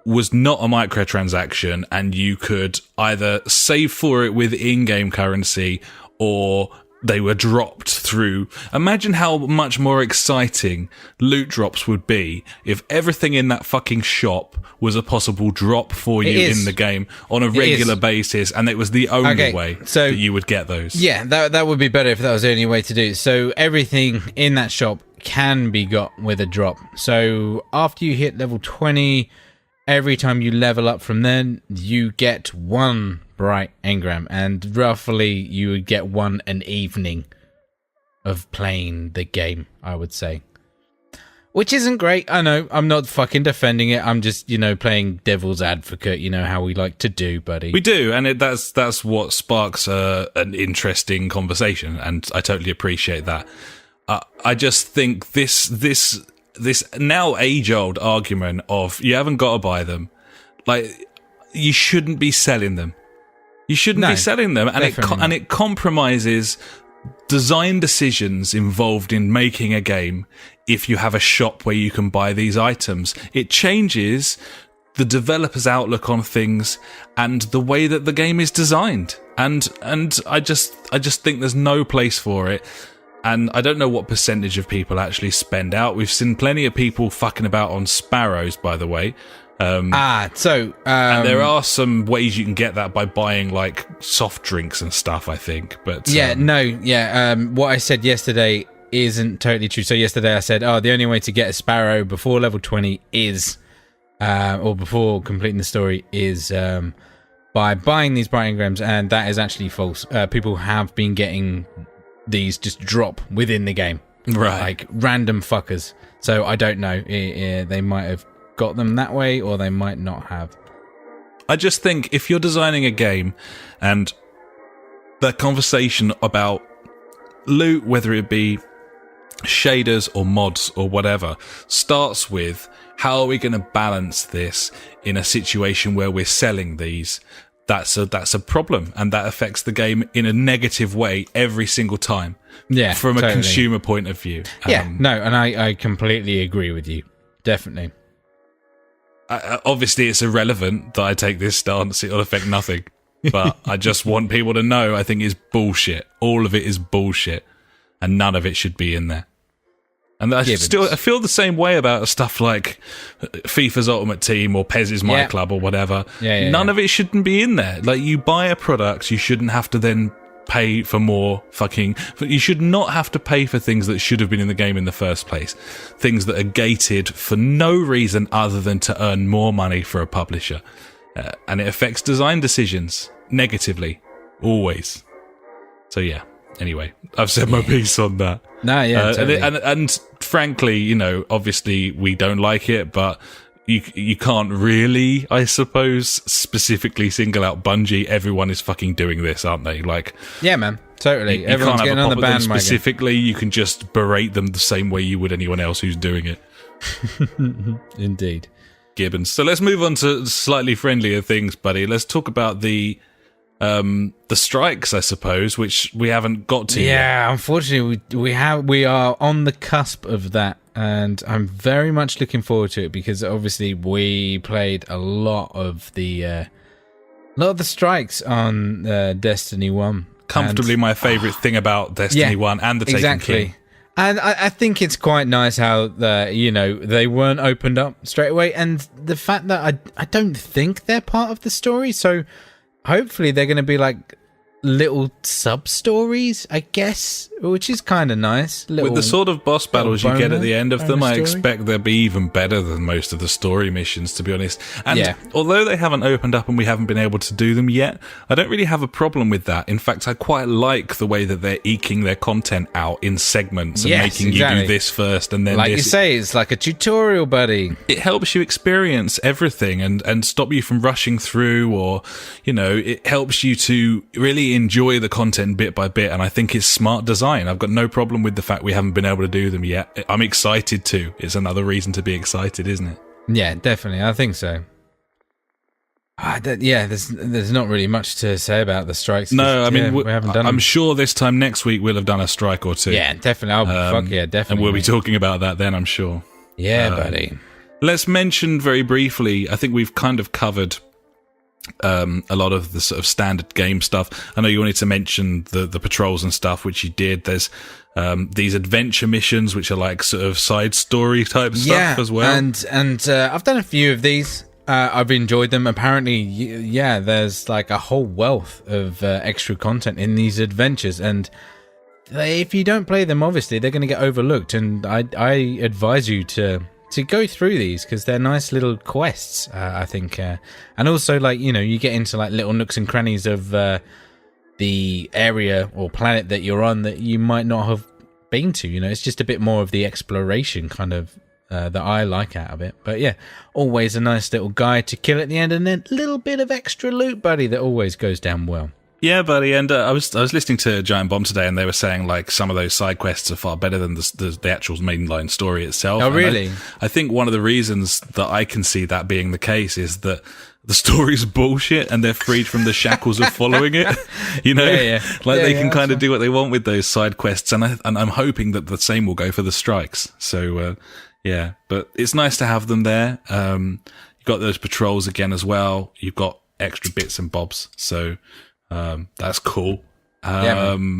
was not a microtransaction, and you could either save for it with in-game currency or they were dropped through. Imagine how much more exciting loot drops would be if everything in that fucking shop was a possible drop for you in the game on a regular basis, and it was the only way that you would get those. Yeah, that would be better if that was the only way to do it. So everything in that shop can be got with a drop. So after you hit level 20, every time you level up from then, you get one bright engram, and roughly you would get one an evening of playing the game, I would say. Which isn't great, I know. I'm not fucking defending it. I'm just, playing devil's advocate, how we like to do, buddy. We do, and that's what sparks an interesting conversation, and I totally appreciate that. I just think this now age-old argument of you haven't got to buy them, like, you shouldn't be selling them. You shouldn't be selling them, and it compromises design decisions involved in making a game if you have a shop where you can buy these items. It changes the developer's outlook on things and the way that the game is designed. And I just think there's no place for it. And I don't know what percentage of people actually spend out. We've seen plenty of people fucking about on sparrows, by the way. And there are some ways you can get that by buying like soft drinks and stuff, I think. But what I said yesterday isn't totally true. So yesterday I said, the only way to get a sparrow before level 20 is, or before completing the story is, by buying these bright engrams, and that is actually false. People have been getting these just drop within the game, right? Like random fuckers. So I don't know. They might have got them that way, or they might not have. I just think if you're designing a game and the conversation about loot, whether it be shaders or mods or whatever, starts with how are we going to balance this in a situation where we're selling these, that's a problem, and that affects the game in a negative way every single time. Yeah, from a consumer point of view. And I completely agree with you. Definitely. Obviously, it's irrelevant that I take this stance. It'll affect nothing. But I just want people to know I think it's bullshit. All of it is bullshit. And none of it should be in there. And I feel the same way about stuff like FIFA's Ultimate Team or Pez's My Club or whatever. None of it shouldn't be in there. Like, you buy a product, you shouldn't have to then pay for more you should not have to pay for things that should have been in the game in the first place. Things that are gated for no reason other than to earn more money for a publisher. And it affects design decisions negatively. Always. So yeah. Anyway, I've said my piece on that. No, yeah, totally. And frankly, obviously we don't like it, but you can't really, I suppose, specifically single out Bungie. Everyone is fucking doing this, aren't they? Like, yeah, man, totally. You Everyone's can't getting have on a the pop at them bandwagon. specifically. You can just berate them the same way you would anyone else who's doing it. Indeed. Gibbons. So let's move on to slightly friendlier things, buddy. Let's talk about the strikes, I suppose, which we haven't got to yet. Yeah, unfortunately, we are on the cusp of that, and I'm very much looking forward to it because obviously we played a lot of the strikes on Destiny 1. Comfortably my favourite thing about Destiny 1 and the Taken King. And I think it's quite nice how they weren't opened up straight away, and the fact that I don't think they're part of the story, so hopefully they're going to be like little sub-stories, I guess, which is kind of nice. With the sort of boss battles you get at the end of them, I expect they'll be even better than most of the story missions, to be honest. And although they haven't opened up and we haven't been able to do them yet, I don't really have a problem with that. In fact, I quite like the way that they're eking their content out in segments and making you do this first and then like this. You say, it's like a tutorial, buddy. It helps you experience everything and stop you from rushing through, or, it helps you to really enjoy the content bit by bit, and I think it's smart design. I've got no problem with the fact we haven't been able to do them yet. I'm excited too. It's another reason to be excited, isn't it? Yeah, definitely. I think so. There's not really much to say about the strikes. No, I mean, we haven't done I'm them. sure this time next week we'll have done a strike or two. Yeah, definitely. Definitely. And we'll be talking about that then, I'm sure. Yeah, buddy. Let's mention very briefly, I think we've kind of covered a lot of the sort of standard game stuff. I know you wanted to mention the patrols and stuff, which you did. There's these adventure missions, which are like sort of side story type stuff as well. And I've done a few of these. I've enjoyed them. Apparently, there's like a whole wealth of extra content in these adventures, and if you don't play them, obviously they're going to get overlooked. And I advise you to go through these because they're nice little quests, I think. And also, like, you get into like little nooks and crannies of the area or planet that you're on that you might not have been to. It's just a bit more of the exploration kind of that I like out of it. But yeah, always a nice little guy to kill at the end, and then a little bit of extra loot, buddy, that always goes down well. Yeah, buddy, and I was listening to Giant Bomb today, and they were saying like some of those side quests are far better than the actual mainline story itself. Oh, really? I think one of the reasons that I can see that being the case is that the story's bullshit, and they're freed from the shackles of following it. They can kind of do what they want with those side quests, and I'm hoping that the same will go for the strikes. So but it's nice to have them there. You've got those patrols again as well. You've got extra bits and bobs, so. That's cool. Let's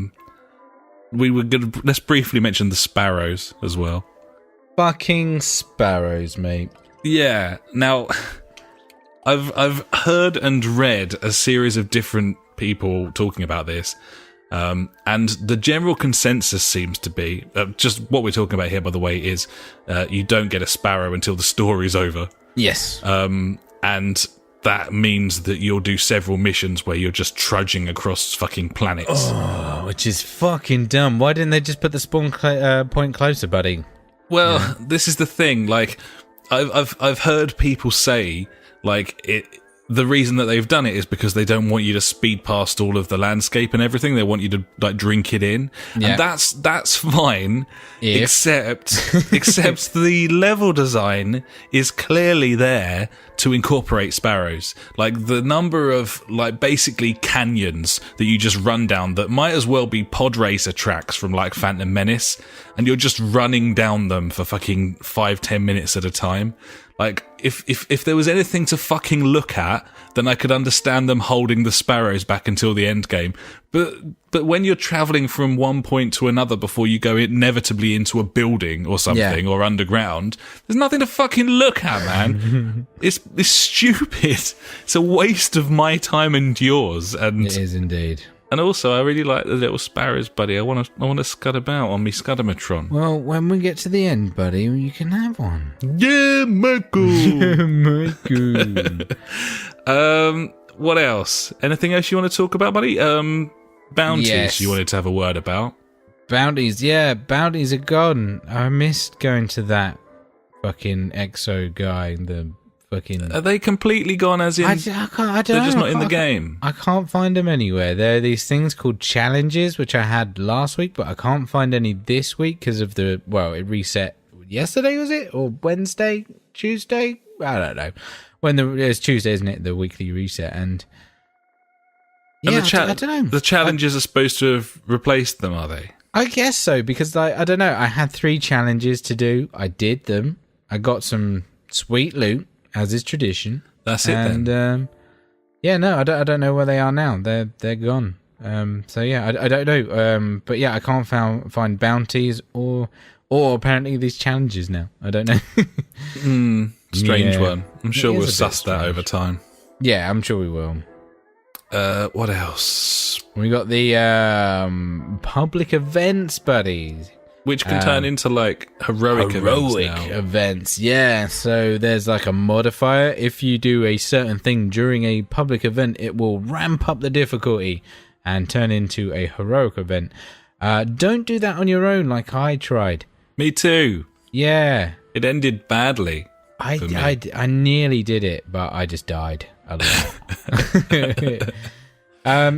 briefly mention the sparrows as well. Fucking sparrows, mate. Yeah. Now, I've heard and read a series of different people talking about this, and the general consensus seems to be just what we're talking about here. By the way, is you don't get a sparrow until the story's over. Yes. And that means that you'll do several missions where you're just trudging across fucking planets. Oh, which is fucking dumb. Why didn't they just put the spawn point closer, buddy? Well, this is the thing. Like, I've heard people say, like, the reason that they've done it is because they don't want you to speed past all of the landscape and everything. They want you to like drink it in, and that's fine. Except the level design is clearly there to incorporate sparrows. Like the number of like basically canyons that you just run down that might as well be pod racer tracks from like Phantom Menace, and you're just running down them for fucking 5-10 minutes at a time. Like, if there was anything to fucking look at, then I could understand them holding the sparrows back until the end game. But when you're travelling from one point to another before you go inevitably into a building or something or underground, there's nothing to fucking look at, man. It's stupid. It's a waste of my time and yours. And it is indeed. And also, I really like the little sparrows, buddy. I want to scud about on me Scudamatron. Well, when we get to the end, buddy, you can have one. Yeah, Michael. Michael. What else? Anything else you want to talk about, buddy? Bounties you wanted to have a word about. Bounties, yeah. Bounties are gone. I missed going to that fucking EXO guy, the fucking... Are they completely gone as in... I don't know. They're just not in the game? I can't find them anywhere. There are these things called challenges, which I had last week, but I can't find any this week because of the... Well, it reset yesterday, was it? Or Wednesday? Tuesday? I don't know. It's Tuesday, isn't it? The weekly reset. And yeah, I don't know. The challenges are supposed to have replaced them, are they? I guess so, because I don't know. I had 3 challenges to do. I did them. I got some sweet loot, as is tradition. That's it then. Yeah, no, I don't know where they are now. They're gone. So yeah, I don't know. But yeah, I can't find bounties or apparently these challenges now. I don't know. Strange one. I'm sure we'll suss that over time. Yeah, I'm sure we will. What else? We got the public events, buddies. Which can turn into, like, heroic events. Yeah. So there's, like, a modifier. If you do a certain thing during a public event, it will ramp up the difficulty and turn into a heroic event. Don't do that on your own like I tried. Me too. Yeah. It ended badly. I nearly did it, but I just died a lot.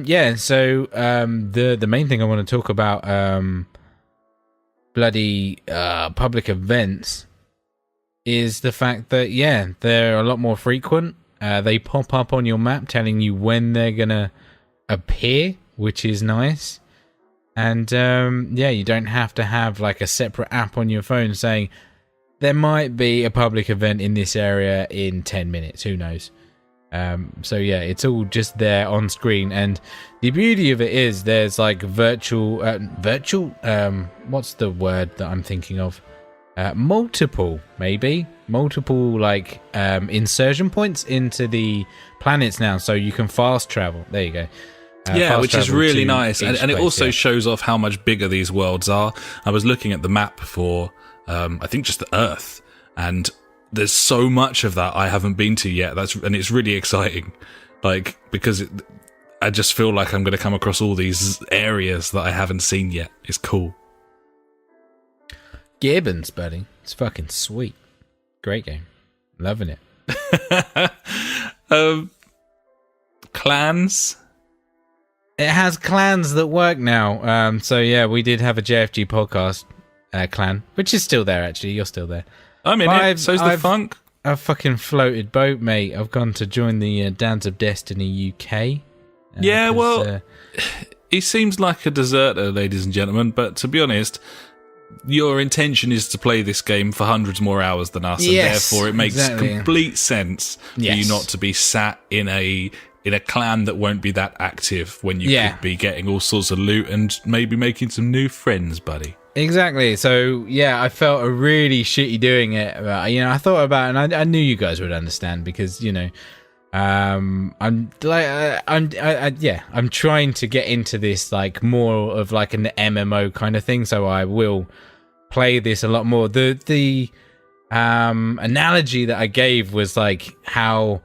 Yeah, so the main thing I want to talk about, bloody public events, is the fact that, yeah, they're a lot more frequent. They pop up on your map telling you when they're going to appear, which is nice. And, yeah, you don't have to have, like, a separate app on your phone saying, there might be a public event in this area in 10 minutes. Who knows? So yeah, it's all just there on screen. And the beauty of it is there's like virtual, what's the word that I'm thinking of? Multiple like insertion points into the planets now. So you can fast travel. There you go. Yeah, which is really nice. And it also shows off how much bigger these worlds are. I was looking at the map for... I think just the Earth, and there's so much of that I haven't been to yet. And it's really exciting, like, because I just feel like I'm going to come across all these areas that I haven't seen yet. It's cool. Gibbons, buddy, it's fucking sweet. Great game, loving it. Clans. It has clans that work now. So yeah, we did have a JfG podcast. Clan, which is still there, actually. You're still there. I'm in it. So's the Funk. I've fucking floated boat, mate. I've gone to join the Dance of Destiny UK. Yeah, well, he seems like a deserter, ladies and gentlemen, but to be honest, your intention is to play this game for hundreds more hours than us, and therefore it makes complete sense for you not to be sat in a clan that won't be that active when you could be getting all sorts of loot and maybe making some new friends, buddy. Exactly. So yeah, I felt really shitty doing it. But, you know, I thought about it, and I knew you guys would understand because, you know, I'm trying to get into this like more of like an MMO kind of thing. So I will play this a lot more. The analogy that I gave was like how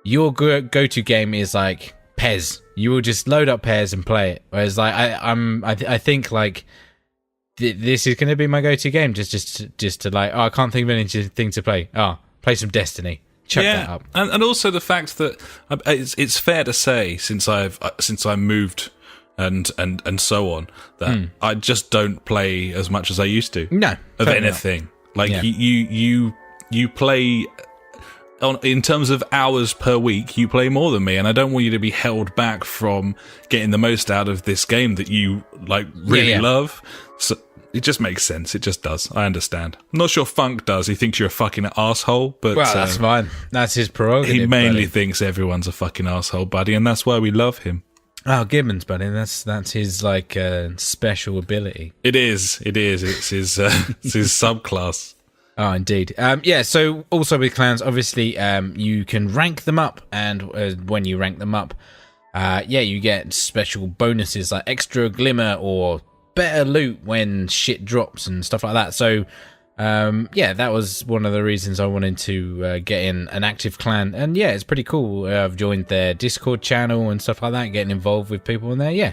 your go-to game is like PES. You will just load up PES and play it. Whereas like I think like. This is going to be my go-to game, just to like, I can't think of anything to play. Play some Destiny. Chuck that up. And also the fact that it's fair to say, since I moved and so on, that I just don't play as much as I used to. No, of anything. Not. Like you play. In terms of hours per week, you play more than me, and I don't want you to be held back from getting the most out of this game that you like really love. So it just makes sense. It just does. I understand. I'm not sure Funk does. He thinks you're a fucking asshole, but well, that's fine. That's his prerogative. He mainly thinks everyone's a fucking asshole, buddy, and that's why we love him. Oh, Gibbons, buddy. That's his like special ability. It is. It's his it's his subclass. Oh, indeed. Yeah, so also with clans, obviously, you can rank them up, and when you rank them up, you get special bonuses like extra glimmer or better loot when shit drops and stuff like that. So, that was one of the reasons I wanted to get in an active clan. And yeah, it's pretty cool. I've joined their Discord channel and stuff like that, getting involved with people in there, yeah.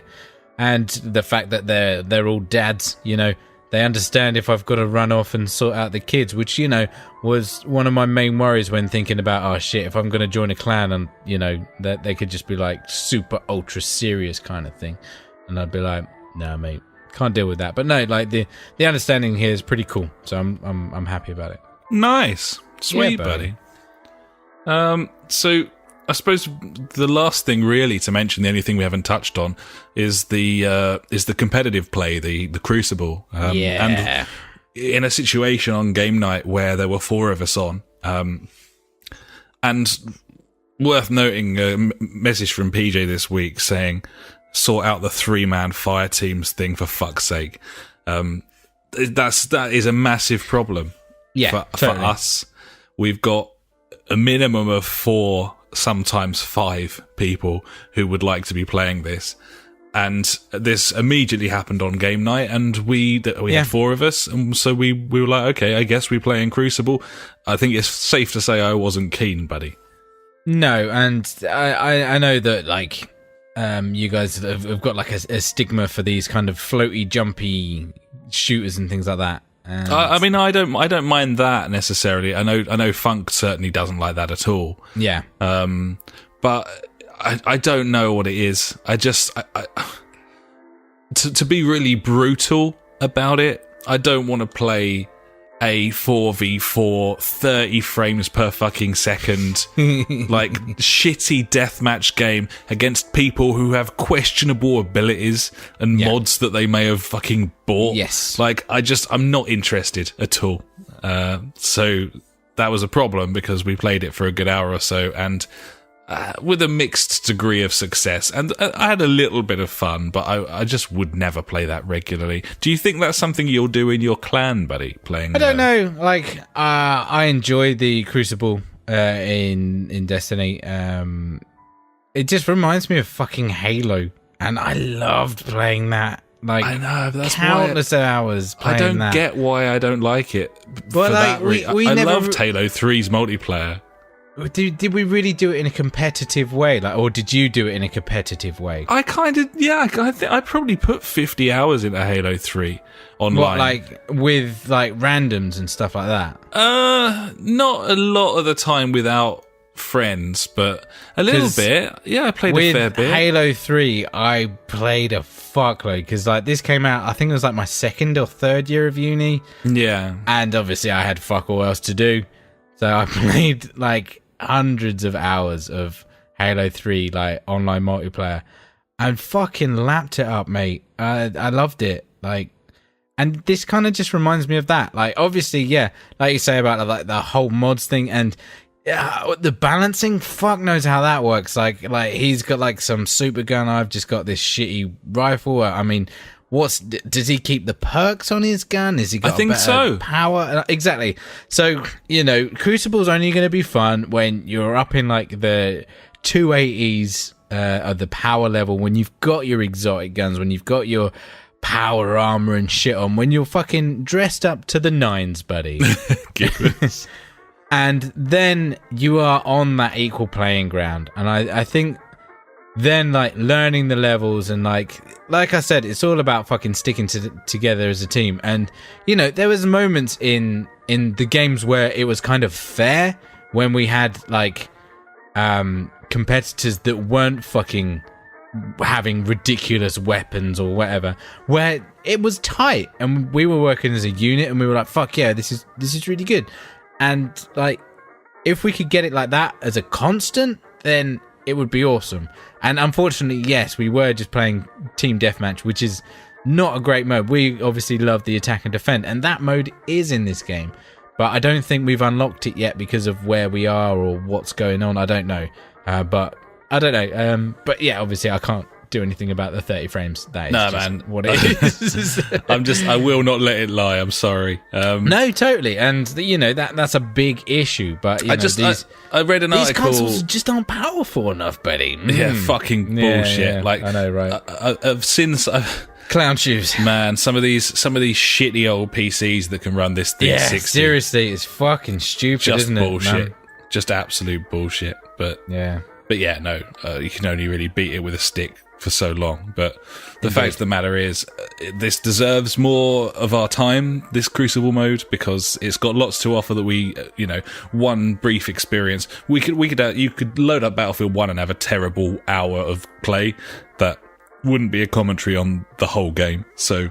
And the fact that they're all dads, you know, They understand if I've got to run off and sort out the kids, which, you know, was one of my main worries when thinking about, oh shit, if I'm going to join a clan and, you know, that they could just be like super ultra serious kind of thing. And I'd be like, nah, mate, can't deal with that. But no, like the understanding here is pretty cool. So I'm happy about it. Nice. Sweet, Yeah, buddy. So I suppose the last thing really to mention, the only thing we haven't touched on, is the competitive play, the Crucible. And in a situation on game night where there were 4 of us on, and worth noting, a message from PJ this week saying, sort out the 3-man fire teams thing for fuck's sake. That is a massive problem. Yeah, for us. We've got a minimum of 4, sometimes 5 people who would like to be playing this. And this immediately happened on game night, and we had 4 of us, and so we were like, okay, I guess we play in Crucible. I think it's safe to say I wasn't keen, buddy. No, and I know that, like, you guys have got like a stigma for these kind of floaty, jumpy shooters and things like that. I mean, I don't mind that necessarily. I know Funk certainly doesn't like that at all. Yeah. But I don't know what it is. To be really brutal about it, I don't want to play a 4v4 30 frames per fucking second like shitty deathmatch game against people who have questionable abilities and mods that they may have fucking bought. Yes. Like, I'm not interested at all. So that was a problem because we played it for a good hour or so, and with a mixed degree of success, and I had a little bit of fun, but I just would never play that regularly. Do you think that's something you'll do in your clan, buddy? Playing? I don't know. Like, I enjoy the Crucible in Destiny. It just reminds me of fucking Halo, and I loved playing that. Like, I know, that's countless hours playing that. I don't get why I don't like it. But like, I loved Halo 3's multiplayer. Did we really do it in a competitive way? Like, or did you do it in a competitive way? I kind of, yeah. I probably put 50 hours into Halo 3 online. What, like with like randoms and stuff like that? Not a lot of the time without friends, but a little bit. Yeah, I played a fair bit. With Halo 3, I played a fuckload because like this came out, I think it was like my 2nd or 3rd year of uni. Yeah, and obviously I had fuck all else to do, so I played like hundreds of hours of Halo 3 like online multiplayer and fucking lapped it up, mate. I loved it. Like, and this kind of just reminds me of that. Like, obviously, yeah, like you say about like the whole mods thing, and the balancing, fuck knows how that works. Like he's got like some super gun, I've just got this shitty rifle. I mean, does he keep the perks on his gun? Is he got better power? Exactly. So, you know, Crucible's only going to be fun when you're up in like the 280s of the power level, when you've got your exotic guns, when you've got your power armor and shit on, when you're fucking dressed up to the 9s, buddy. And then you are on that equal playing ground. And I think then like learning the levels and like I said, it's all about fucking sticking together as a team. And, you know, there was moments in the games where it was kind of fair when we had like competitors that weren't fucking having ridiculous weapons or whatever, where it was tight and we were working as a unit and we were like, fuck yeah, this is really good. And like, if we could get it like that as a constant, then it would be awesome. And unfortunately, yes, we were just playing team deathmatch, which is not a great mode. We obviously love the attack and defend, and that mode is in this game, but I don't think we've unlocked it yet because of where we are or what's going on. I don't know, but I don't know. But yeah, obviously I can't do anything about the 30 frames. That is just man, what it is. I will not let it lie. I'm sorry. No, totally, and you know that's a big issue. But you know, I read an article. These consoles just aren't powerful enough, buddy. Yeah, fucking bullshit. Yeah, like I know, right? I've since. Clown shoes, man. Some of these shitty old PCs that can run this 360. Yeah, seriously, it's fucking stupid, just isn't bullshit. it? Man? Just absolute bullshit. But yeah. But yeah, no, you can only really beat it with a stick for so long. But the fact of the matter is, this deserves more of our time, this Crucible mode, because it's got lots to offer that we, one brief experience. You could load up Battlefield 1 and have a terrible hour of play that wouldn't be a commentary on the whole game. So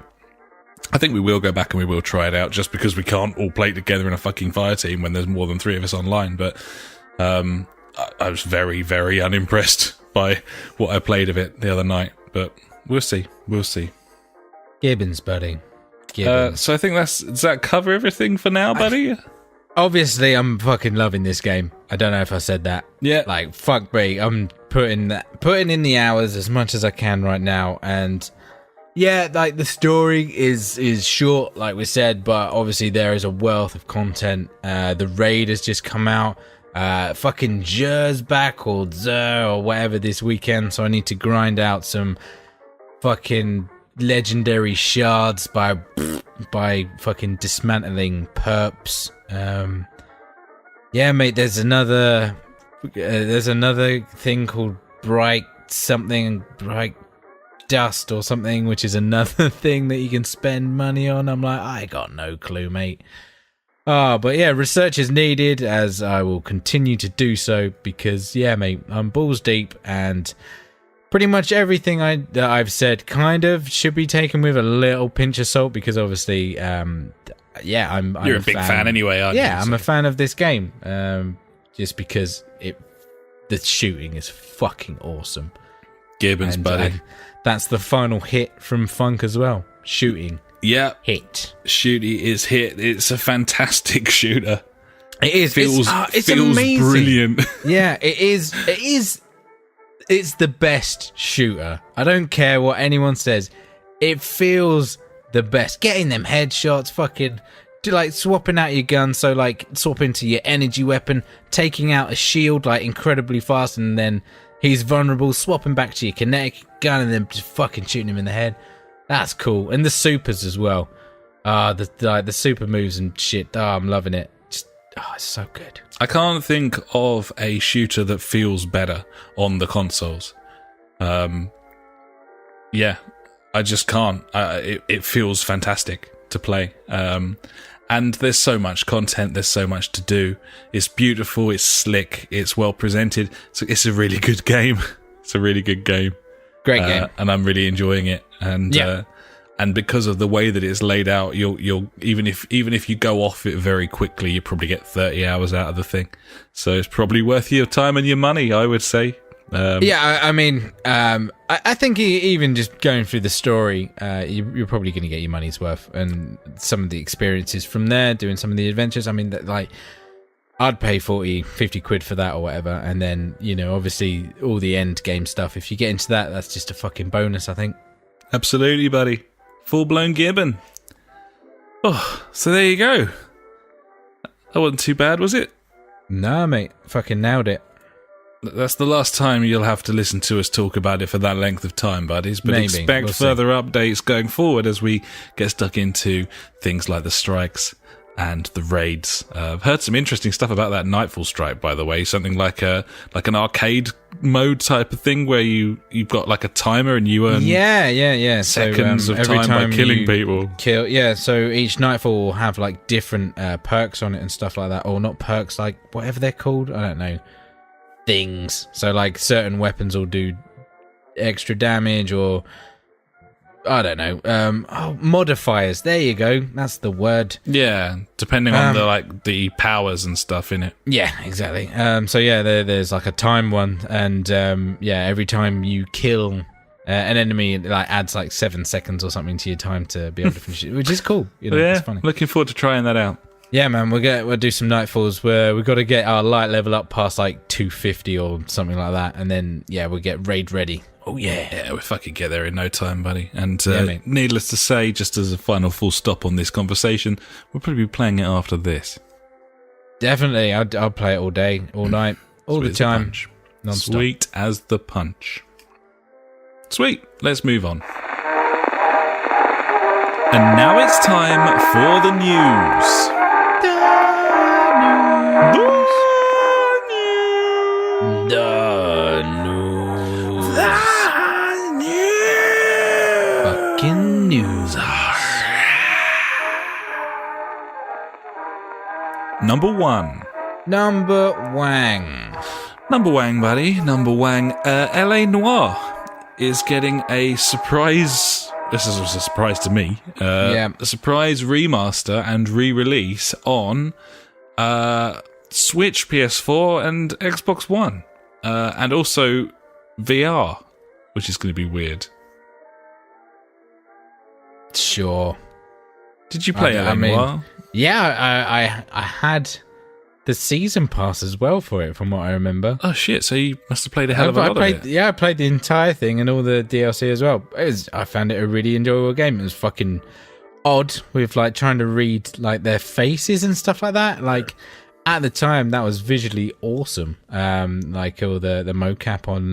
I think we will go back and we will try it out, just because we can't all play together in a fucking fire team when there's more than 3 of us online. But I was very, very unimpressed by what I played of it the other night. But we'll see. Gibbons, buddy. Gibbons. So I think does that cover everything for now, buddy? Obviously, I'm fucking loving this game. I don't know if I said that. Yeah. Like, fuck me. I'm putting in the hours as much as I can right now. And yeah, like, the story is short, like we said, but obviously there is a wealth of content. The raid has just come out. Fucking Jer's back, or Zer, or whatever, this weekend, so I need to grind out some fucking legendary shards by fucking dismantling perps. Yeah, mate, there's another thing called bright dust or something, which is another thing that you can spend money on. I'm like, I got no clue, mate. But yeah, research is needed, as I will continue to do so, because yeah, mate, I'm balls deep, and pretty much everything that I've said kind of should be taken with a little pinch of salt, because obviously, yeah, I'm You're a big fan anyway, aren't you? Yeah, I'm a fan of this game, just because the shooting is fucking awesome. Gibbons, buddy. That's the final hit from Funk as well. Shooting. Yeah. Hit. Shooty is hit. It's a fantastic shooter. It is. It's feels amazing. Brilliant. Yeah, it is. It's the best shooter. I don't care what anyone says. It feels the best. Getting them headshots, fucking, like, swapping out your gun. So, like, swapping to your energy weapon, taking out a shield, like, incredibly fast, and then he's vulnerable, swapping back to your kinetic gun, and then just fucking shooting him in the head. That's cool. And the supers as well. The super moves and shit. I'm loving it. It's so good. I can't think of a shooter that feels better on the consoles. Yeah, I just can't. It feels fantastic to play. And there's so much content. There's so much to do. It's beautiful. It's slick. It's well presented. So it's a really good game. It's a really good game. Great game. And I'm really enjoying it. And and because of the way that it's laid out, you'll even if you go off it very quickly, you probably get 30 hours out of the thing. So it's probably worth your time and your money, I would say. I mean, I think even just going through the story, you're probably going to get your money's worth, and some of the experiences from there, doing some of the adventures. I mean, like, I'd pay 40, 50 quid for that or whatever, and then, obviously all the end game stuff. If you get into that, that's just a fucking bonus, I think. Absolutely, buddy. Full-blown Gibbon. Oh, so there you go. That wasn't too bad, was it? Nah, mate. Fucking nailed it. That's the last time you'll have to listen to us talk about it for that length of time, buddies. But maybe. Expect further updates going forward as we get stuck into things like the strikes and the raids. I've heard some interesting stuff about that Nightfall strike, by the way. Something like an arcade mode type of thing where you've got like a timer and you earn seconds of every time by killing people. So each Nightfall will have like different perks on it and stuff like that, or not perks, like whatever they're called. I don't know. Things. So like certain weapons will do extra damage, or I don't know. Modifiers. There you go. That's the word. Yeah, depending on the powers and stuff in it. Yeah, exactly. There's like a time one, and every time you kill an enemy, it like adds like 7 seconds or something to your time to be able to finish it, which is cool. It's funny. Looking forward to trying that out. Yeah, man, we'll do some Nightfalls where we've got to get our light level up past like 250 or something like that, and then we'll get raid ready. Oh yeah, we'll fucking get there in no time, buddy. And needless to say, just as a final full stop on this conversation, we'll probably be playing it after this. Definitely, I'll play it all day, all night, all the time, non-stop. Sweet as the punch. Sweet. Let's move on. And now it's time for the news. The Number one. Number Wang. Number Wang, buddy. Number Wang. L.A. Noire is getting a surprise. This was a surprise to me. A surprise remaster and re-release on Switch, PS4, and Xbox One. And also VR, which is going to be weird. Sure. Did you play L.A. Noire? Yeah, I had the season pass as well for it, from what I remember. Oh shit! So you must have played a hell of a lot of it. Yeah, I played the entire thing and all the DLC as well. I found it a really enjoyable game. It was fucking odd with like trying to read like their faces and stuff like that. Like at the time, that was visually awesome. Like all the mocap on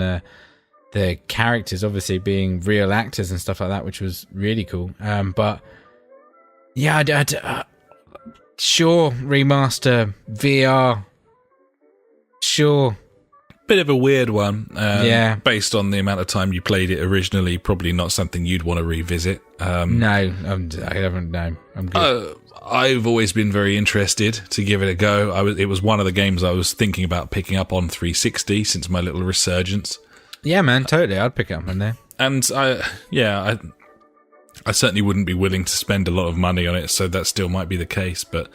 the characters, obviously being real actors and stuff like that, which was really cool. But yeah, sure, remaster, VR, sure. Bit of a weird one. Yeah. Based on the amount of time you played it originally, probably not something you'd want to revisit. No, I haven't. No, I'm good. I've always been very interested to give it a go. It was one of the games I was thinking about picking up on 360 since my little resurgence. Yeah, man, totally. I'd pick it up in there. And I certainly wouldn't be willing to spend a lot of money on it, so that still might be the case. But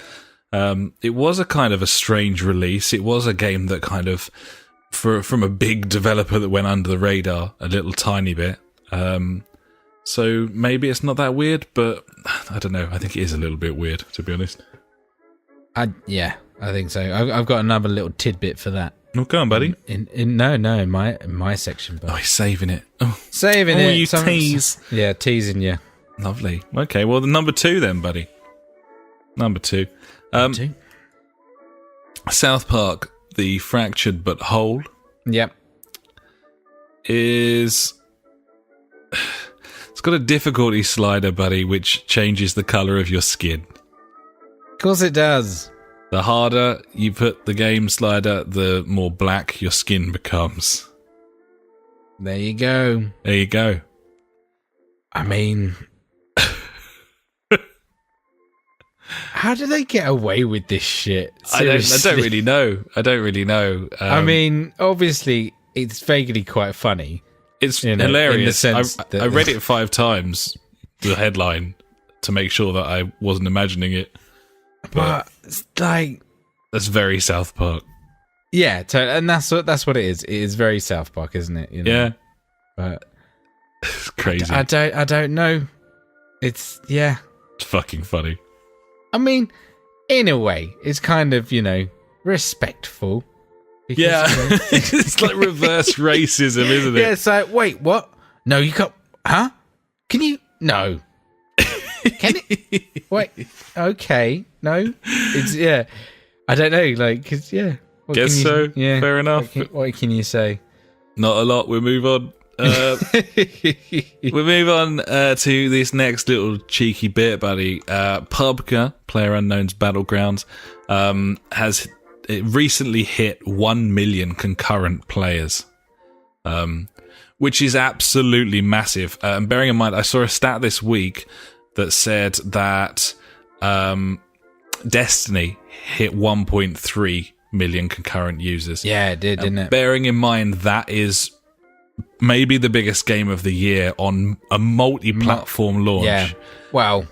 it was a kind of a strange release. It was a game that kind of, from a big developer that went under the radar a little tiny bit. So maybe it's not that weird, but I don't know. I think it is a little bit weird, to be honest. I think so. I've got another little tidbit for that. Oh, go on, buddy. In my section. But he's saving it. Oh, saving it. You tease. Yeah, teasing you. Lovely. Okay, well, the number 2 then, buddy. Number 2. South Park, The Fractured But Whole. Yep. It's got a difficulty slider, buddy, which changes the colour of your skin. Of course it does. The harder you put the game slider, the more black your skin becomes. There you go. There you go. I mean, how do they get away with this shit? Seriously. I don't really know. I mean, obviously, it's vaguely quite funny. It's hilarious. In the sense I read it 5 times, the headline, to make sure that I wasn't imagining it. But it's like, that's very South Park. Yeah, and that's what it is. It is very South Park, isn't it? You know? Yeah, but it's crazy. I don't know. It's fucking funny. I mean, in a way, it's kind of respectful. Because, it's like reverse racism, isn't it? Yeah, it's like, wait, what? No, you can't. Huh? Can you? No. Can it? Wait. Okay. No. It's I don't know. Like, cause Guess so. Yeah. Fair enough. What can you say? Not a lot. We'll move on. We move on to this next little cheeky bit, buddy. PUBG, PlayerUnknown's Battlegrounds, has recently hit 1 million concurrent players, which is absolutely massive. Bearing in mind, I saw a stat this week that said that Destiny hit 1.3 million concurrent users. Yeah, it did, didn't it? Bearing in mind that is maybe the biggest game of the year on a multi-platform launch. Yeah. Well,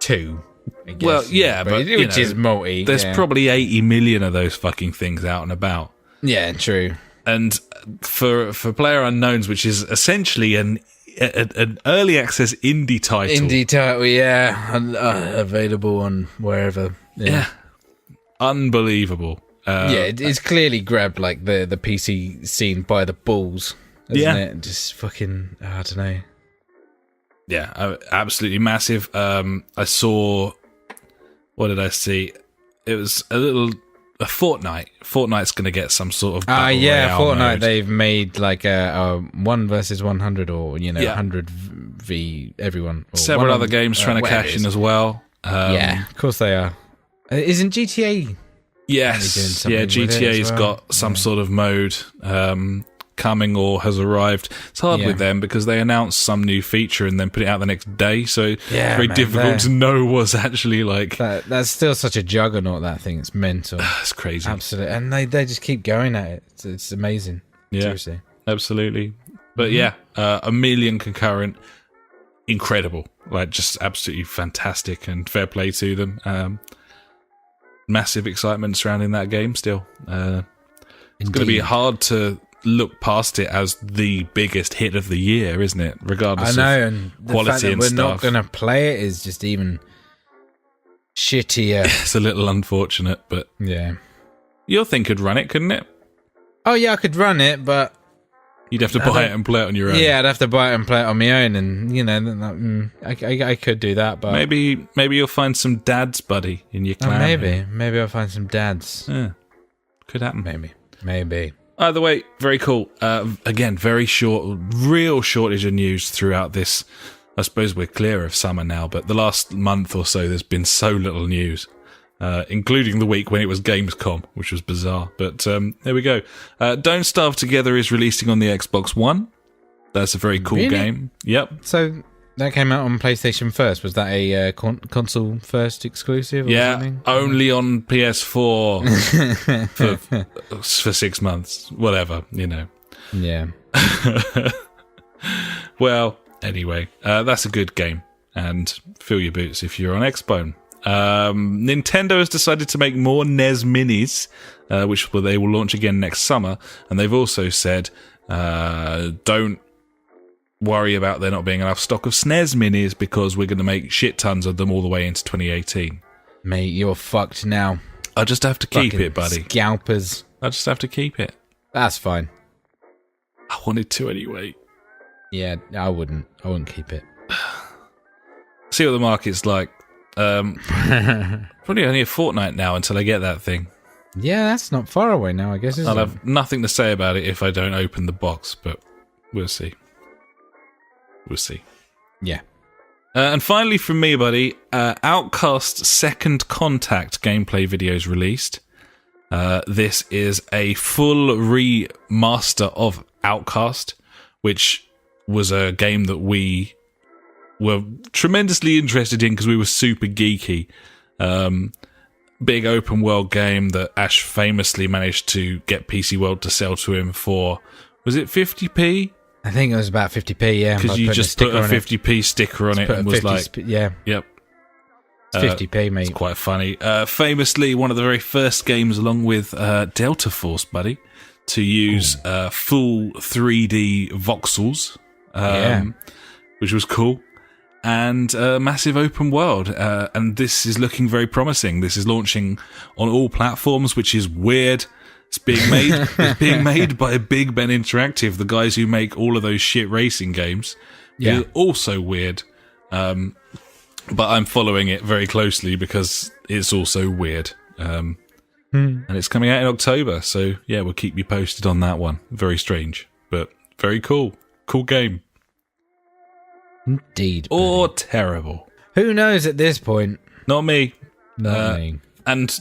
2. I guess. Well, yeah, but which is multi. There's probably 80 million of those fucking things out and about. Yeah, true. And for PlayerUnknown's, which is essentially an early access indie title. Yeah, available on wherever. Yeah. Unbelievable. It's clearly grabbed like the PC scene by the balls, isn't it? Just fucking, I don't know. Yeah, absolutely massive. I saw, what did I see? It was a Fortnite. Fortnite's going to get some sort of battle royale Fortnite. mode. They've made like a 1 versus 100 or 100 v everyone. Or several other games trying to cash in as well. Of course they are. Isn't GTA? Yes, GTA's got some sort of mode. coming or has arrived. It's hard with them because they announce some new feature and then put it out the next day, so it's very difficult to know what's actually like. That's still such a juggernaut, that thing. It's mental. It's crazy. Absolutely. And they just keep going at it. It's amazing. Yeah, seriously. Absolutely. But a million concurrent, incredible. Like, just absolutely fantastic, and fair play to them. Massive excitement surrounding that game still. It's going to be hard to look past it as the biggest hit of the year, isn't it? Regardless and of quality fact that and we're stuff. not going to play it is just even shittier. It's a little unfortunate, but yeah. Your thing could run it, couldn't it? Oh yeah, I could run it, but you'd have to buy it and play it on your own. Yeah, I'd have to buy it and play it on my own, and I could do that, but maybe you'll find some dads, buddy, in your clan. Maybe I'll find some dads. Yeah, could happen. Maybe. Either way, very cool. Again, very short, real shortage of news throughout this. I suppose we're clear of summer now, but the last month or so, there's been so little news. Including the week when it was Gamescom, which was bizarre. But there we go. Don't Starve Together is releasing on the Xbox One. That's a very cool game. Yep. So that came out on PlayStation first. Was that a console first exclusive? Or something? Only on PS4 for 6 months. Whatever, Yeah. Well, anyway, that's a good game. And fill your boots if you're on Xbone. Nintendo has decided to make more NES Minis, which they will launch again next summer, and they've also said don't worry about there not being enough stock of SNES Minis because we're going to make shit tons of them all the way into 2018. Mate, you're fucked now. I just have to keep it, buddy. Scalpers. I just have to keep it. That's fine. I wanted to anyway. Yeah, I wouldn't keep it. See what the market's like. Probably only a fortnight now until I get that thing. Yeah, that's not far away now, I guess, I'll have nothing to say about it if I don't open the box, but we'll see. Yeah. And finally from me, buddy, Outcast's Second Contact gameplay video is released. This is a full remaster of Outcast, which was a game that we were tremendously interested in because we were super geeky. Big open world game that Ash famously managed to get PC World to sell to him for, was it 50p? I think it was about 50p, yeah. Because you just put a 50p sticker on it and was like, yeah. Yep. It's 50p, mate. It's quite funny. Famously, one of the very first games along with Delta Force, buddy, to use full 3D voxels, which was cool. And massive open world. And this is looking very promising. This is launching on all platforms, which is weird. It's being made by Big Ben Interactive, the guys who make all of those shit racing games. Yeah. It's also weird. But I'm following it very closely because it's also weird. And it's coming out in October. So, yeah, we'll keep you posted on that one. Very strange, but very cool. Cool game. Indeed. Or terrible. Who knows at this point? Not me. Not me. And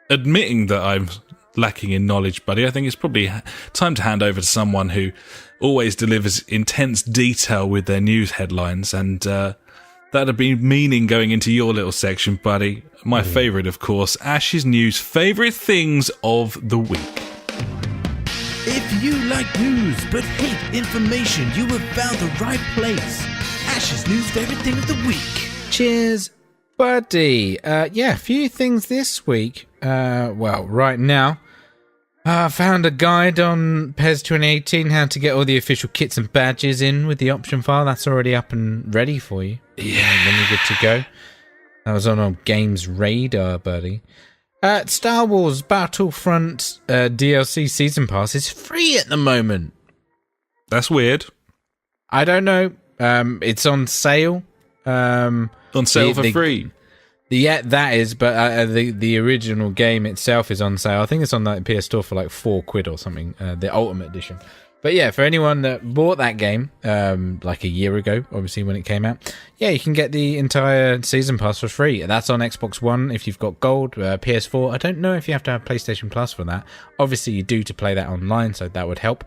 admitting that I'm lacking in knowledge, buddy, I think it's probably time to hand over to someone who always delivers intense detail with their news headlines, and that'd be meaning going into your little section, buddy. My favourite, of course, Ash's News Favourite Things of the Week. If you like news but hate information, you have found the right place. Ash's News Favourite Thing of the Week. Cheers, buddy. A few things this week. Right now, I found a guide on PES 2018, how to get all the official kits and badges in with the option file. That's already up and ready for you. Yeah. When you're good to go. That was on our game's radar, buddy. Star Wars Battlefront DLC Season Pass is free at the moment. That's weird. I don't know. It's on sale. On sale for free. Yeah, that is, but the original game itself is on sale. I think it's on the PS Store for like £4 or something, the Ultimate Edition. But yeah, for anyone that bought that game like a year ago, obviously when it came out, yeah, you can get the entire Season Pass for free. That's on Xbox One if you've got Gold, PS4. I don't know if you have to have PlayStation Plus for that. Obviously you do to play that online, so that would help.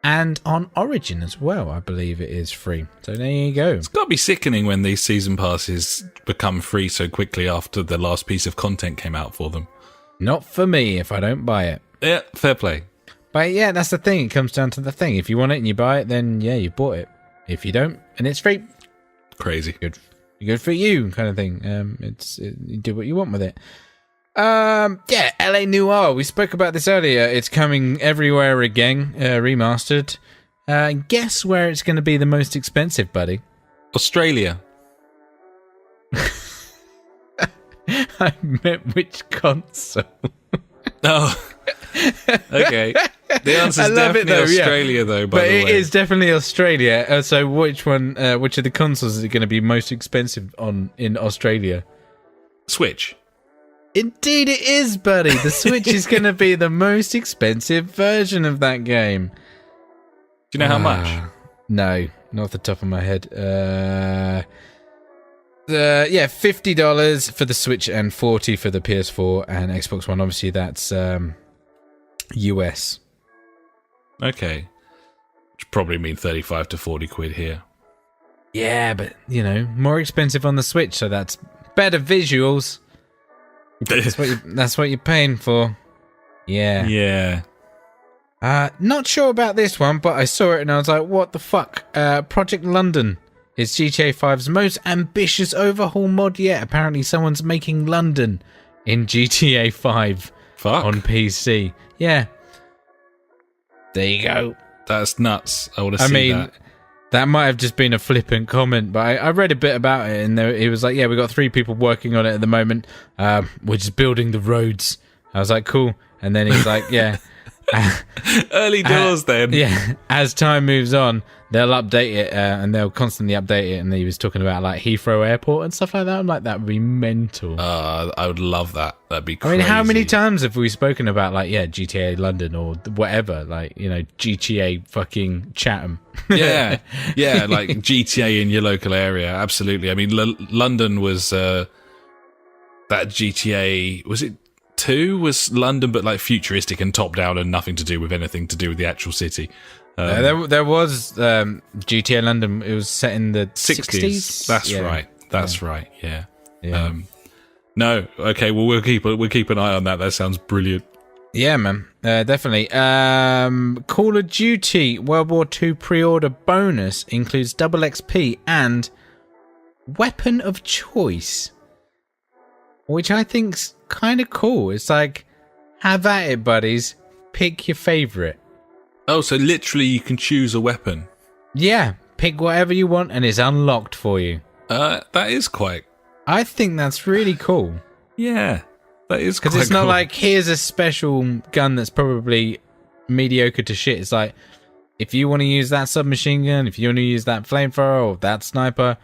and on Origin as well. I believe it is free. So there you go. It's got to be sickening when these season passes become free so quickly after the last piece of content came out for them. Not for me if I don't buy it. Yeah, fair play. But yeah, that's the thing. It comes down to the thing. If you want it and you buy it, then yeah, you bought it. If you don't and it's free, crazy. Good for you, kind of thing. You do what you want with it. Yeah, LA Noire. We spoke about this earlier. It's coming everywhere again, remastered. Guess where it's going to be the most expensive, buddy? Australia. I meant which console. Oh, okay. The answer's definitely Australia, though. By the way, it is definitely Australia. So, which of the consoles is it going to be most expensive in Australia? Switch. Indeed, it is, buddy. The Switch is going to be the most expensive version of that game. Do you know how much? No, not off the top of my head. Yeah, $50 for the Switch and $40 for the PS4 and Xbox One. Obviously, that's US. Okay. Which probably mean 35 to 40 quid here. Yeah, but, more expensive on the Switch, so that's better visuals. That's what you're paying for. Yeah. Yeah. Not sure about this one, but I saw it and I was like, what the fuck? Project London is GTA 5's most ambitious overhaul mod yet. Apparently someone's making London in GTA 5 on PC. Yeah. There you go. That's nuts. I want to see that. That might have just been a flippant comment, but I read a bit about it, and it was like, yeah, we got 3 people working on it at the moment. We're just building the roads. I was like, cool. And then he's like, yeah. Early doors then. Yeah. As time moves on, they'll update it, and they'll constantly update it. And he was talking about like Heathrow Airport and stuff like that. I'm like, that would be mental. I would love that. That'd be crazy. I mean, how many times have we spoken about like, yeah, GTA London or whatever, like, GTA fucking Chatham. Yeah, like GTA in your local area. Absolutely. I mean, London was that GTA. Was it 2? Was London, but like futuristic and top down and nothing to do with anything to do with the actual city. There was GTA London. It was set in the 60s. That's right. That's right. Yeah. No. Okay. Well, we'll keep an eye on that. That sounds brilliant. Yeah, man. Definitely. Call of Duty World War II pre-order bonus includes double XP and weapon of choice, which I think's kind of cool. It's like, have at it, buddies. Pick your favorite. Oh, so literally you can choose a weapon. Yeah, pick whatever you want and it's unlocked for you. That is quite... I think that's really cool. Yeah, that is quite cool. Because it's not like, here's a special gun that's probably mediocre to shit. It's like, if you want to use that submachine gun, if you want to use that flamethrower or that sniper,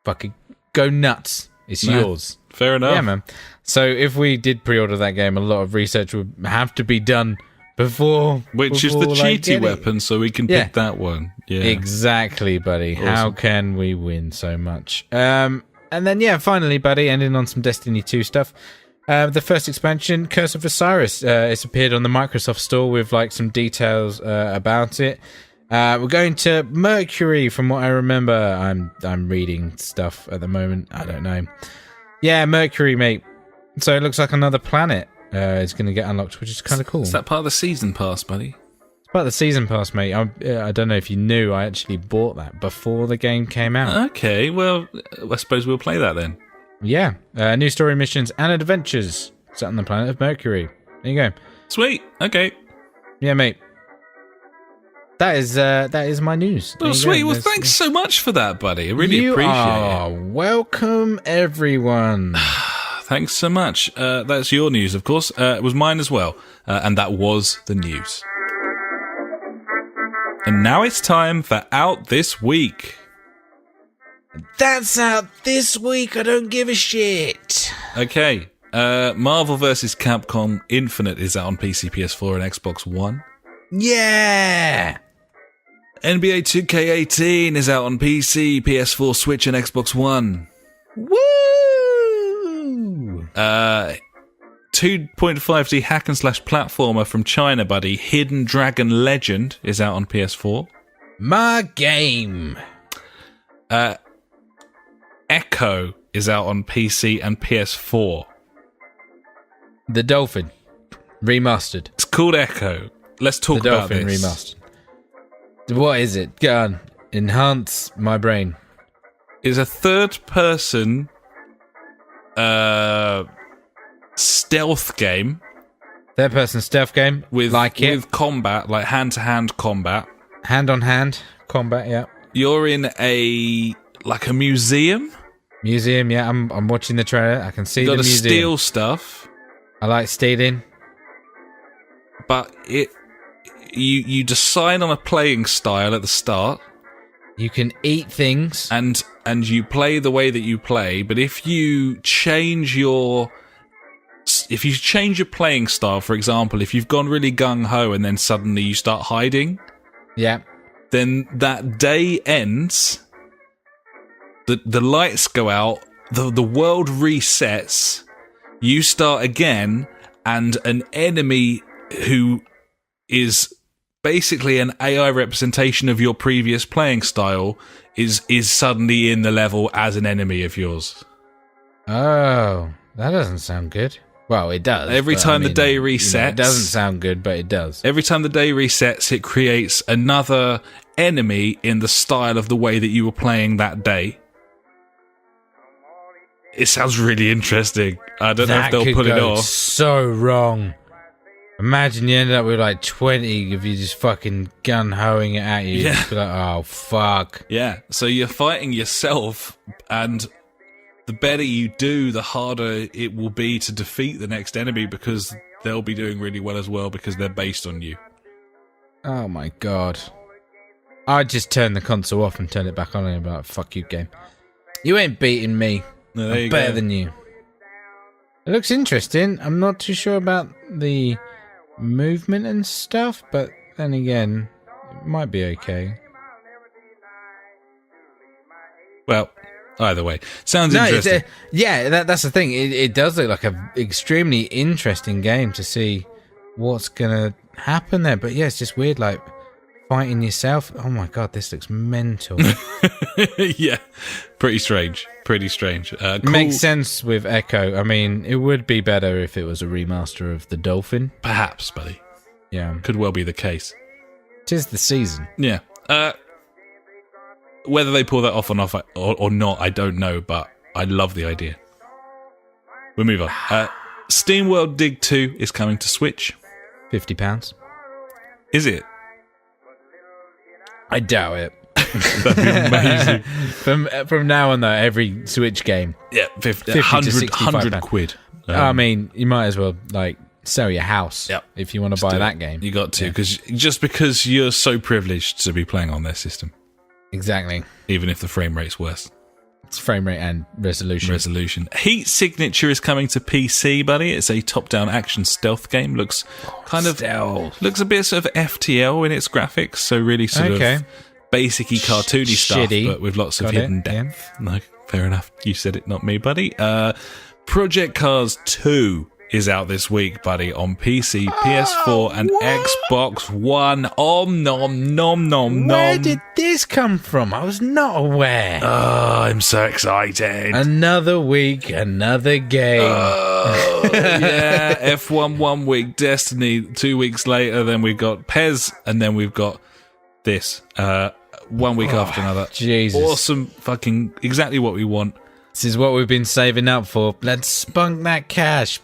fucking go nuts. It's yours. Fair enough. Yeah, man. So if we did pre-order that game, a lot of research would have to be done before... Which is the cheaty weapon, so we can pick that one. Yeah. Exactly, buddy. Awesome. How can we win so much? And then, finally, buddy, ending on some Destiny 2 stuff. The first expansion, Curse of Osiris, it's appeared on the Microsoft Store with like some details about it. We're going to Mercury, from what I remember. I'm reading stuff at the moment. I don't know. Yeah, Mercury, mate. So it looks like another planet is going to get unlocked, which is kind of cool. Is that part of the season pass, buddy? It's part of the season pass, mate. I don't know if you knew, I actually bought that before the game came out. Okay, well, I suppose we'll play that then. Yeah. New story missions and adventures set on the planet of Mercury. There you go. Sweet. Okay. Yeah, mate. That is my news. Oh, sweet. Well, thanks so much for that, buddy. I really appreciate it. Welcome, everyone. Thanks so much. That's your news, of course. It was mine as well. And that was the news. And now it's time for Out This Week. That's out this week. I don't give a shit. Okay. Marvel vs. Capcom Infinite is out on PC, PS4, and Xbox One. Yeah. NBA 2K18 is out on PC, PS4, Switch, and Xbox One. Woo! 2.5D hack and slash platformer from China, buddy. Hidden Dragon Legend is out on PS4. My game. Echo is out on PC and PS4. The Dolphin. Remastered. It's called Echo. Let's talk the about Dolphin this. Remastered. What is it? Go on. Enhance my brain. It's a third-person stealth game. Third-person stealth game. With with combat, like hand-to-hand combat. Hand-on-hand combat, yeah. You're in a museum. Museum, yeah. I'm watching the trailer. I can see You the got to museum. steal stuff. I like stealing. But you decide on a playing style at the start. You can eat things. And you play the way that you play, but if you change your playing style, for example, if you've gone really gung-ho and then suddenly you start hiding, yeah, then that day ends, the lights go out, the world resets, you start again, and an enemy who is basically an AI representation of your previous playing style is suddenly in the level as an enemy of yours. Oh, that doesn't sound good. Well, it does. Every time the day resets... it doesn't sound good, but it does. Every time the day resets, it creates another enemy in the style of the way that you were playing that day. It sounds really interesting. I don't know if they'll pull it off. So wrong. Imagine you ended up with like 20 if you just fucking gun-hoing it at you. Yeah. Just be like, oh, fuck. Yeah, so you're fighting yourself, and the better you do, the harder it will be to defeat the next enemy, because they'll be doing really well as well because they're based on you. Oh my god. I'd just turn the console off and turn it back on and be like, fuck you, game. You ain't beating me. No, I'm better than you. It looks interesting. I'm not too sure about the movement and stuff, but then again, it might be okay. Well, either way, sounds interesting. That's the thing. It does look like an extremely interesting game to see what's gonna happen there. But yeah, it's just weird, like fighting yourself. Oh my god, this looks mental. Yeah, pretty strange. Cool. Makes sense with Echo. I mean, it would be better if it was a remaster of the Dolphin. Perhaps, buddy. Yeah, Could well be the case. 'Tis the season. Yeah. Whether they pull that off or not, I don't know, but I love the idea. We'll move on. SteamWorld Dig 2 is coming to Switch. £50. Is it? I doubt it. That'd be amazing. From now on, though, every Switch game. Yeah, 50 to 65 100 quid. I mean, you might as well sell your house if you want to buy that game. You got to, because you're so privileged to be playing on their system. Exactly. Even if the frame rate's worse. It's frame rate and resolution. Heat Signature is coming to PC, buddy. It's a top-down action stealth game. Looks a bit sort of FTL in its graphics, so really sort of basic-y, cartoony stuff, but with lots of hidden depth. Yeah. No, fair enough. You said it, not me, buddy. Project Cars 2 is out this week, buddy, on PC, PS4, and Xbox One. Om nom nom nom nom. Where did this come from? I was not aware. Oh, I'm so excited. Another week, another game. Oh, yeah. F1 1 week, Destiny 2 weeks later, then we've got Pez, and then we've got this 1 week after another. Jesus. Awesome, fucking exactly what we want. This is what we've been saving up for. Let's spunk that cash.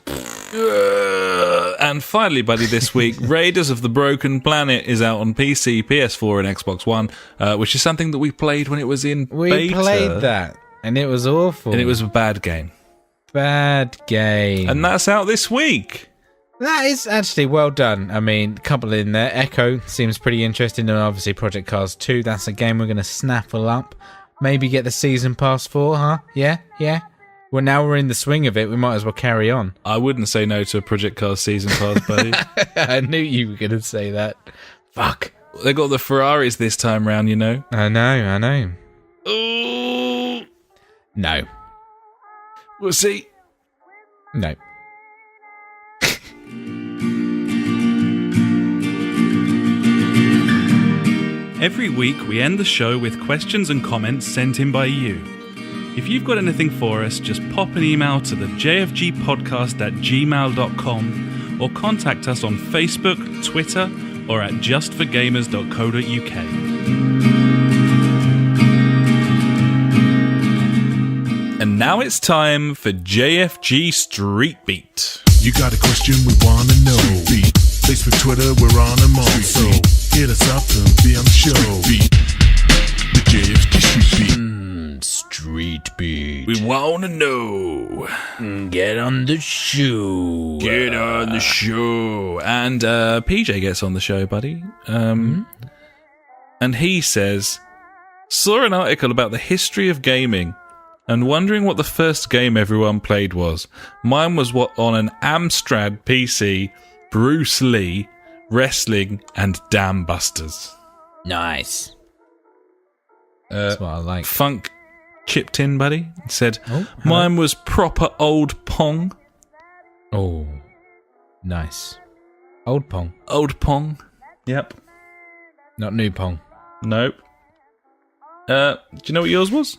And finally, buddy, this week, Raiders of the Broken Planet is out on PC, PS4, and Xbox One, which is something that we played when it was in beta. We played that, and it was awful. And it was a bad game. Bad game. And that's out this week. That is actually well done. I mean, a couple in there. Echo seems pretty interesting, and obviously Project Cars 2. That's a game we're going to snaffle up. Maybe get the season pass for, huh? Yeah? Well, now we're in the swing of it. We might as well carry on. I wouldn't say no to a Project Cars season pass, buddy. I knew you were going to say that. Fuck. They got the Ferraris this time round, you know. I know. Ooh. No. We'll see. No. Every week we end the show with questions and comments sent in by you. If you've got anything for us, just pop an email to the jfgpodcast@gmail.com or contact us on Facebook, Twitter, or at justforgamers.co.uk. And now it's time for JfG Street Beat. You got a question we want to know. Street Beat. Facebook, Twitter, we're on them all. So hit us up and be on the show. Street Beat. The JfG Street Beat. Street Beat. We want to know. Get on the show. Get on the show. And PJ gets on the show, buddy. And he says, saw an article about the history of gaming and wondering what the first game everyone played was. Mine was on an Amstrad PC, Bruce Lee, wrestling, and Dam Busters. Nice. That's what I like. Funk chipped in, buddy. Said, mine was proper old Pong. Oh, nice. Old Pong. Old Pong. Yep. Not new Pong. Nope. Do you know what yours was?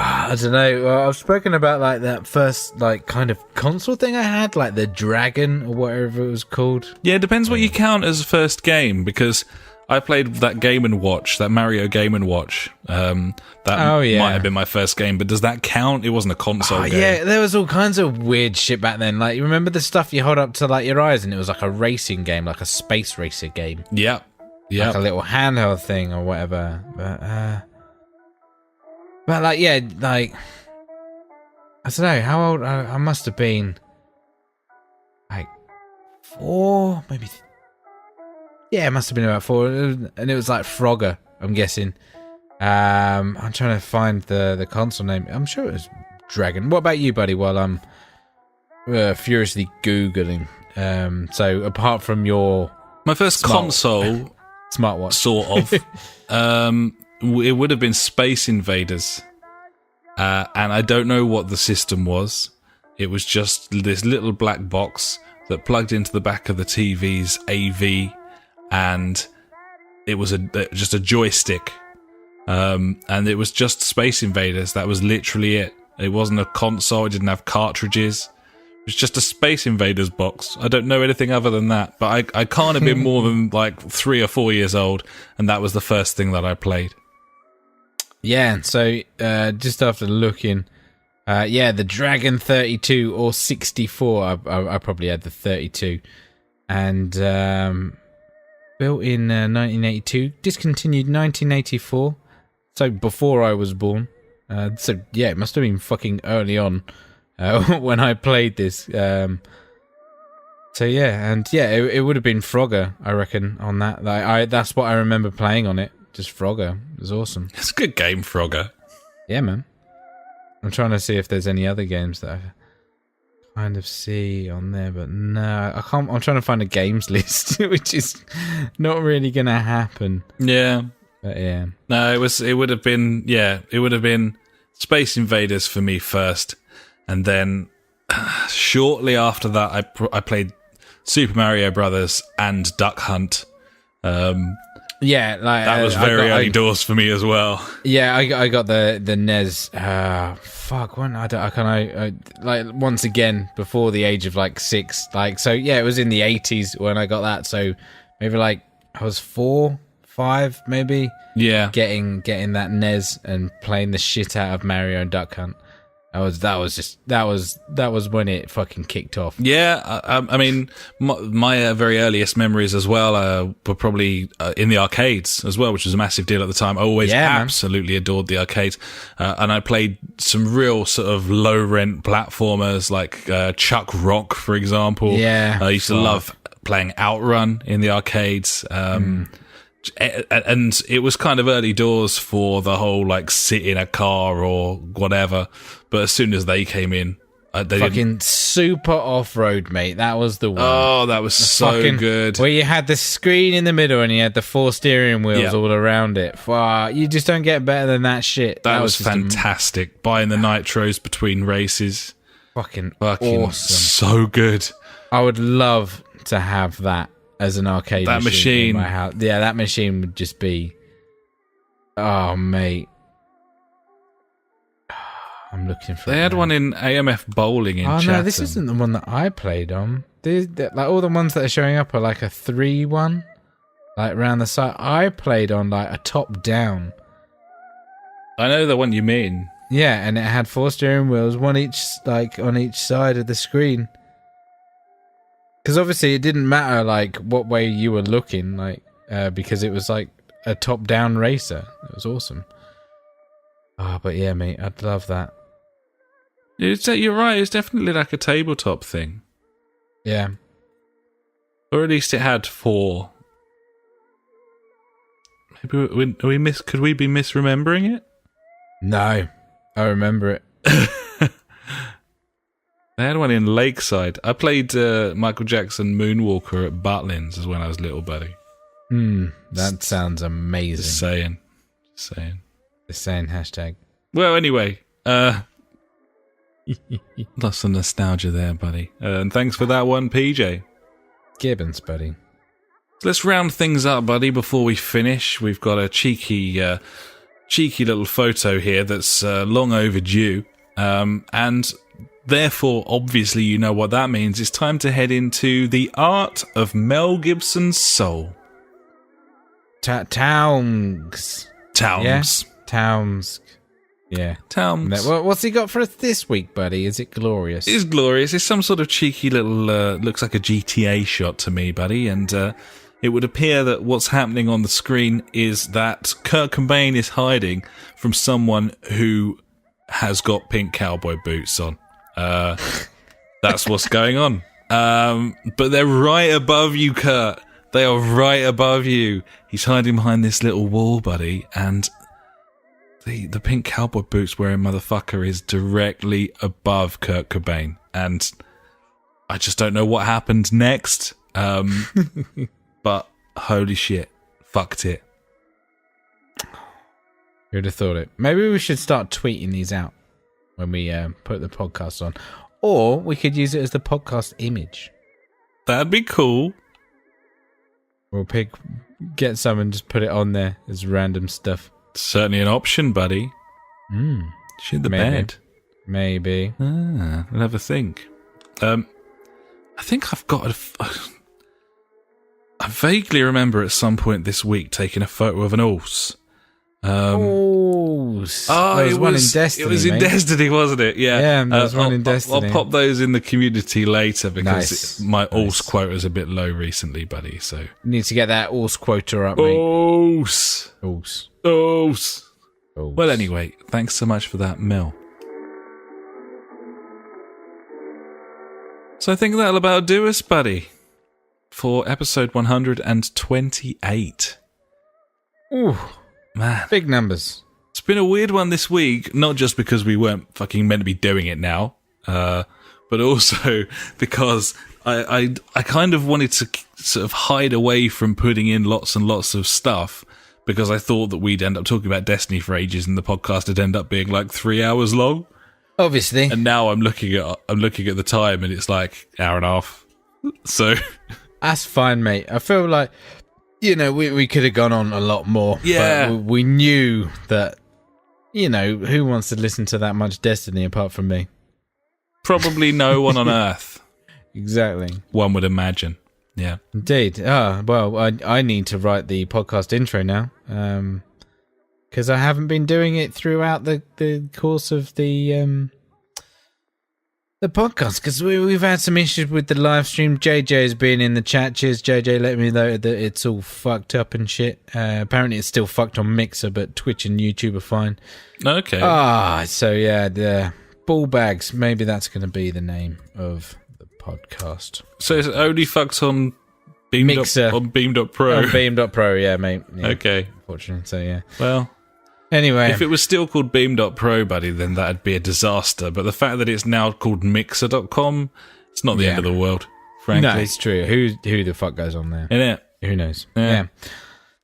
I don't know. Well, I've spoken about like that first like kind of console thing I had, like the Dragon or whatever it was called. Yeah, it depends what you count as a first game, because I played that Game & Watch, that Mario Game & Watch. That might have been my first game, but does that count? It wasn't a console game. Yeah, there was all kinds of weird shit back then. Like, you remember the stuff you hold up to like your eyes and it was like a racing game, like a space racer game. Yeah. Like a little handheld thing or whatever. But like, yeah, like, I don't know, how old, I must have been, like, 4, maybe, yeah, it must have been about 4, and it was like Frogger, I'm guessing. I'm trying to find the console name. I'm sure it was Dragon. What about you, buddy, while I'm furiously Googling? So, apart from your... My first console... Smartwatch. Sort of. It would have been Space Invaders. And I don't know what the system was. It was just this little black box that plugged into the back of the TV's AV, and it was just a joystick. And it was just Space Invaders. That was literally it. It wasn't a console. It didn't have cartridges. It was just a Space Invaders box. I don't know anything other than that. But I can't have been more than like 3 or 4 years old, and that was the first thing that I played. Yeah, so just after looking, the Dragon 32 or 64, I probably had the 32, and built in 1982, discontinued 1984, so before I was born. So yeah, it must have been fucking early on when I played this. So yeah, and yeah, it would have been Frogger, I reckon, on that. That's what I remember playing on it. Just Frogger. It was awesome. It's a good game, Frogger. Yeah, man. I'm trying to see if there's any other games that I kind of see on there, but no, I can't. I'm trying to find a games list, which is not really going to happen. Yeah. But yeah. No, it would have been Space Invaders for me first, and then shortly after that, I played Super Mario Brothers and Duck Hunt. Yeah, like that was very early doors for me as well. Yeah, I got the NES. When I once again before the age of like 6. Like, so yeah, it was in the 80s when I got that. So maybe like I was 4, 5, maybe. Yeah, getting that NES and playing the shit out of Mario and Duck Hunt. That was when it fucking kicked off. Yeah, I mean, my very earliest memories as well were probably in the arcades as well, which was a massive deal at the time. I always absolutely adored the arcades, and I played some real sort of low rent platformers like Chuck Rock, for example. Yeah, I used to love playing Outrun in the arcades. And it was kind of early doors for the whole like sit in a car or whatever, but as soon as they came in, they fucking super off-road, mate. That was the one. Oh, that was so good. Where you had the screen in the middle and you had the 4 steering wheels all around it. You just don't get better than that shit. That was fantastic. Buying the nitros between races. Fucking awesome. So good. I would love to have that as an arcade That machine. in my house. Yeah, that machine would just be... Oh, mate. I'm looking for They it had now. one in AMF Bowling in Chatham. No, this isn't the one that I played on. Like all the ones that are showing up are like a 3-1, like around the side. I played on like a top-down. I know the one you mean. Yeah, and it had 4 steering wheels, one each like on each side of the screen. Because obviously it didn't matter like what way you were looking, like because it was like a top-down racer. It was awesome. Oh, but yeah, mate, I'd love that. You're right. It's definitely like a tabletop thing, Yeah. or at least it had 4. Maybe could we be misremembering it? No, I remember it. They had one in Lakeside. I played Michael Jackson Moonwalker at Butlins when I was little, buddy. That sounds amazing. Just saying. The saying hashtag. Well, anyway, lots of nostalgia there, buddy. And thanks for that one, PJ. Gibbons, buddy. So let's round things up, buddy, before we finish. We've got a cheeky little photo here that's long overdue. And therefore, obviously, you know what that means. It's time to head into the art of Mel Gibson's soul. Towns. Yeah? Towns. Yeah. Towns. What's he got for us this week, buddy? Is it glorious? It's glorious. It's some sort of cheeky little, looks like a GTA shot to me, buddy. And it would appear that what's happening on the screen is that Kurt Cobain is hiding from someone who has got pink cowboy boots on. That's what's going on. But they're right above you, Kurt. They are right above you. He's hiding behind this little wall, buddy, and the pink cowboy boots wearing motherfucker is directly above Kurt Cobain, and I just don't know what happened next. But holy shit, fucked it. Who'd have thought it? Maybe we should start tweeting these out when we put the podcast on, or we could use it as the podcast image. That'd be cool. We'll get some and just put it on there as random stuff. Certainly an option, buddy. Shit the bed. Maybe. I'll have a think. I think I've got I vaguely remember at some point this week taking a photo of an horse. It was one in Destiny. It was in Destiny, wasn't it? Yeah. Yeah, there was one in Destiny. I'll pop those in the community later Nice. because my horse quota is a bit low recently, buddy. So Need to get that horse quota up, mate. horse. Horse. Well, anyway, thanks so much for that, Mel. So I think that'll about do us, buddy, for episode 128. Ooh, Man, big numbers. it's been a weird one this week, not just because we weren't fucking meant to be doing it now, but also because I kind of wanted to sort of hide away from putting in lots and lots of stuff because I thought that we'd end up talking about Destiny for ages and the podcast would end up being like 3 hours long. Obviously. And now I'm looking at the time and it's like hour and a half. So That's fine, mate. I feel like, we could have gone on a lot more. Yeah. But we knew that, who wants to listen to that much Destiny apart from me? probably no one on Earth, Exactly. one would imagine. Yeah. Indeed. Well, I need to write the podcast intro now. Because I haven't been doing it throughout the course of the podcast. Because we've had some issues with the live stream. JJ's been in the chat. Cheers, JJ. Let me know that it's all fucked up and shit. Apparently, it's still fucked on Mixer, but Twitch and YouTube are fine. Okay. So yeah, the ball bags. Maybe that's going to be the name of the podcast. So it's only fucked on Mixer. on Beam.pro. Oh, Beam.pro, yeah, mate. Yeah, Okay. unfortunately, so yeah. Well, Anyway. if it was still called Beam.pro, buddy, then that'd be a disaster. But the fact that it's now called Mixer.com, it's not the end of the world, frankly. No, it's true. Who the fuck goes on there? Innit? Who knows? Yeah.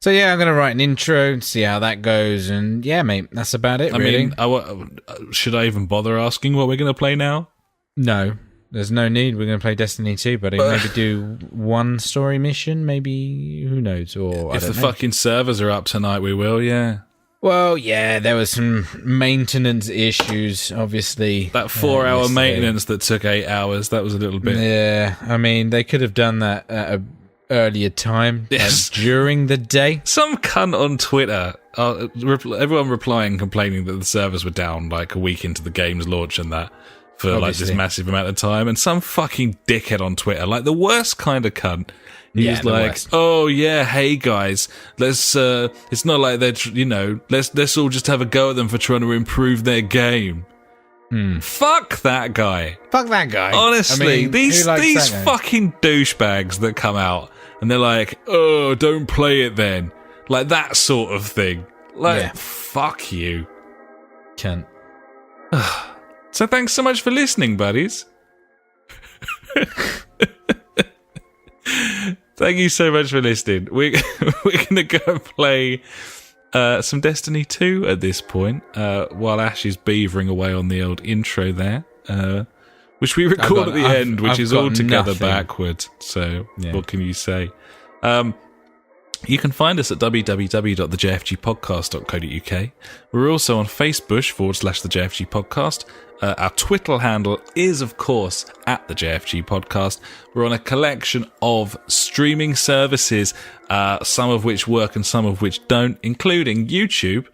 So yeah, I'm gonna write an intro and see how that goes, and yeah, mate, that's about it. I really. mean, should I even bother asking what we're going to play now? No, There's no need. We're going to play Destiny 2, but maybe do one story mission, maybe, who knows? Or if the fucking servers are up tonight, we will, yeah. Well, yeah, there was some maintenance issues, obviously. That 4-hour maintenance that took 8 hours, that was a little bit... Yeah, I mean, they could have done that at an earlier time, during the day. Some cunt on Twitter, everyone replying, complaining that the servers were down like a week into the game's launch and that, for like this massive amount of time, and some fucking dickhead on Twitter, like the worst kind of cunt. He was like, "Oh yeah, hey guys, let's. It's not like they're, let's all just have a go at them for trying to improve their game." Fuck that guy. Fuck that guy. Honestly, I mean, these fucking douchebags that come out and they're like, "Oh, don't play it then," like that sort of thing. Like, fuck you, cunt. So thanks so much for listening, buddies. Thank you so much for listening. We're going to go and play some Destiny 2 at this point, while Ash is beavering away on the old intro there, which we record at the end, which is altogether backwards. So what can you say? You can find us at www.thejfgpodcast.co.uk. We're also on Facebook /the JFG Podcast. Our Twitter handle is, of course, at the JFG Podcast. We're on a collection of streaming services, some of which work and some of which don't, including YouTube,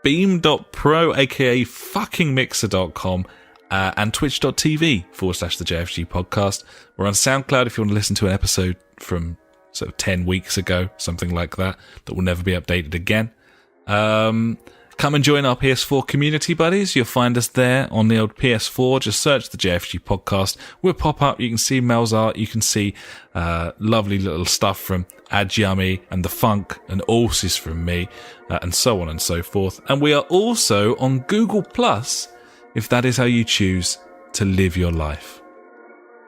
Beam.pro, aka fucking Mixer.com, and Twitch.tv / the JFG Podcast. We're on SoundCloud if you want to listen to an episode from sort of 10 weeks ago, something like that will never be updated again. Come and join our PS4 community, buddies. You'll find us there on the old PS4. Just search the JFG Podcast. We'll pop up. You can see Mel's art. You can see lovely little stuff from Adjummy and The Funk and Allsis from me, and so on and so forth. And we are also on Google Plus, if that is how you choose to live your life.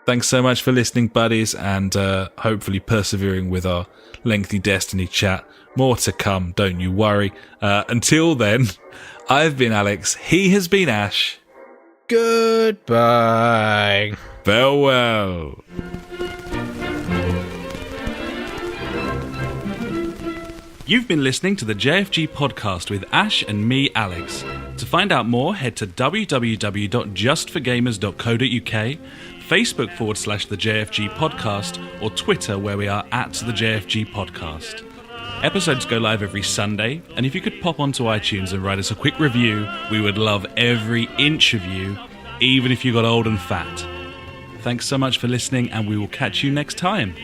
Thanks so much for listening, buddies, and hopefully persevering with our lengthy Destiny chat. More to come, don't you worry. Until then, I've been Alex, he has been Ash. Goodbye. Farewell. You've been listening to the JFG Podcast with Ash and me, Alex. To find out more, head to www.justforgamers.co.uk, Facebook / the JFG Podcast, or Twitter, where we are at the JFG Podcast. Episodes go live every Sunday, and if you could pop onto iTunes and write us a quick review, we would love every inch of you, even if you got old and fat. Thanks so much for listening, and we will catch you next time.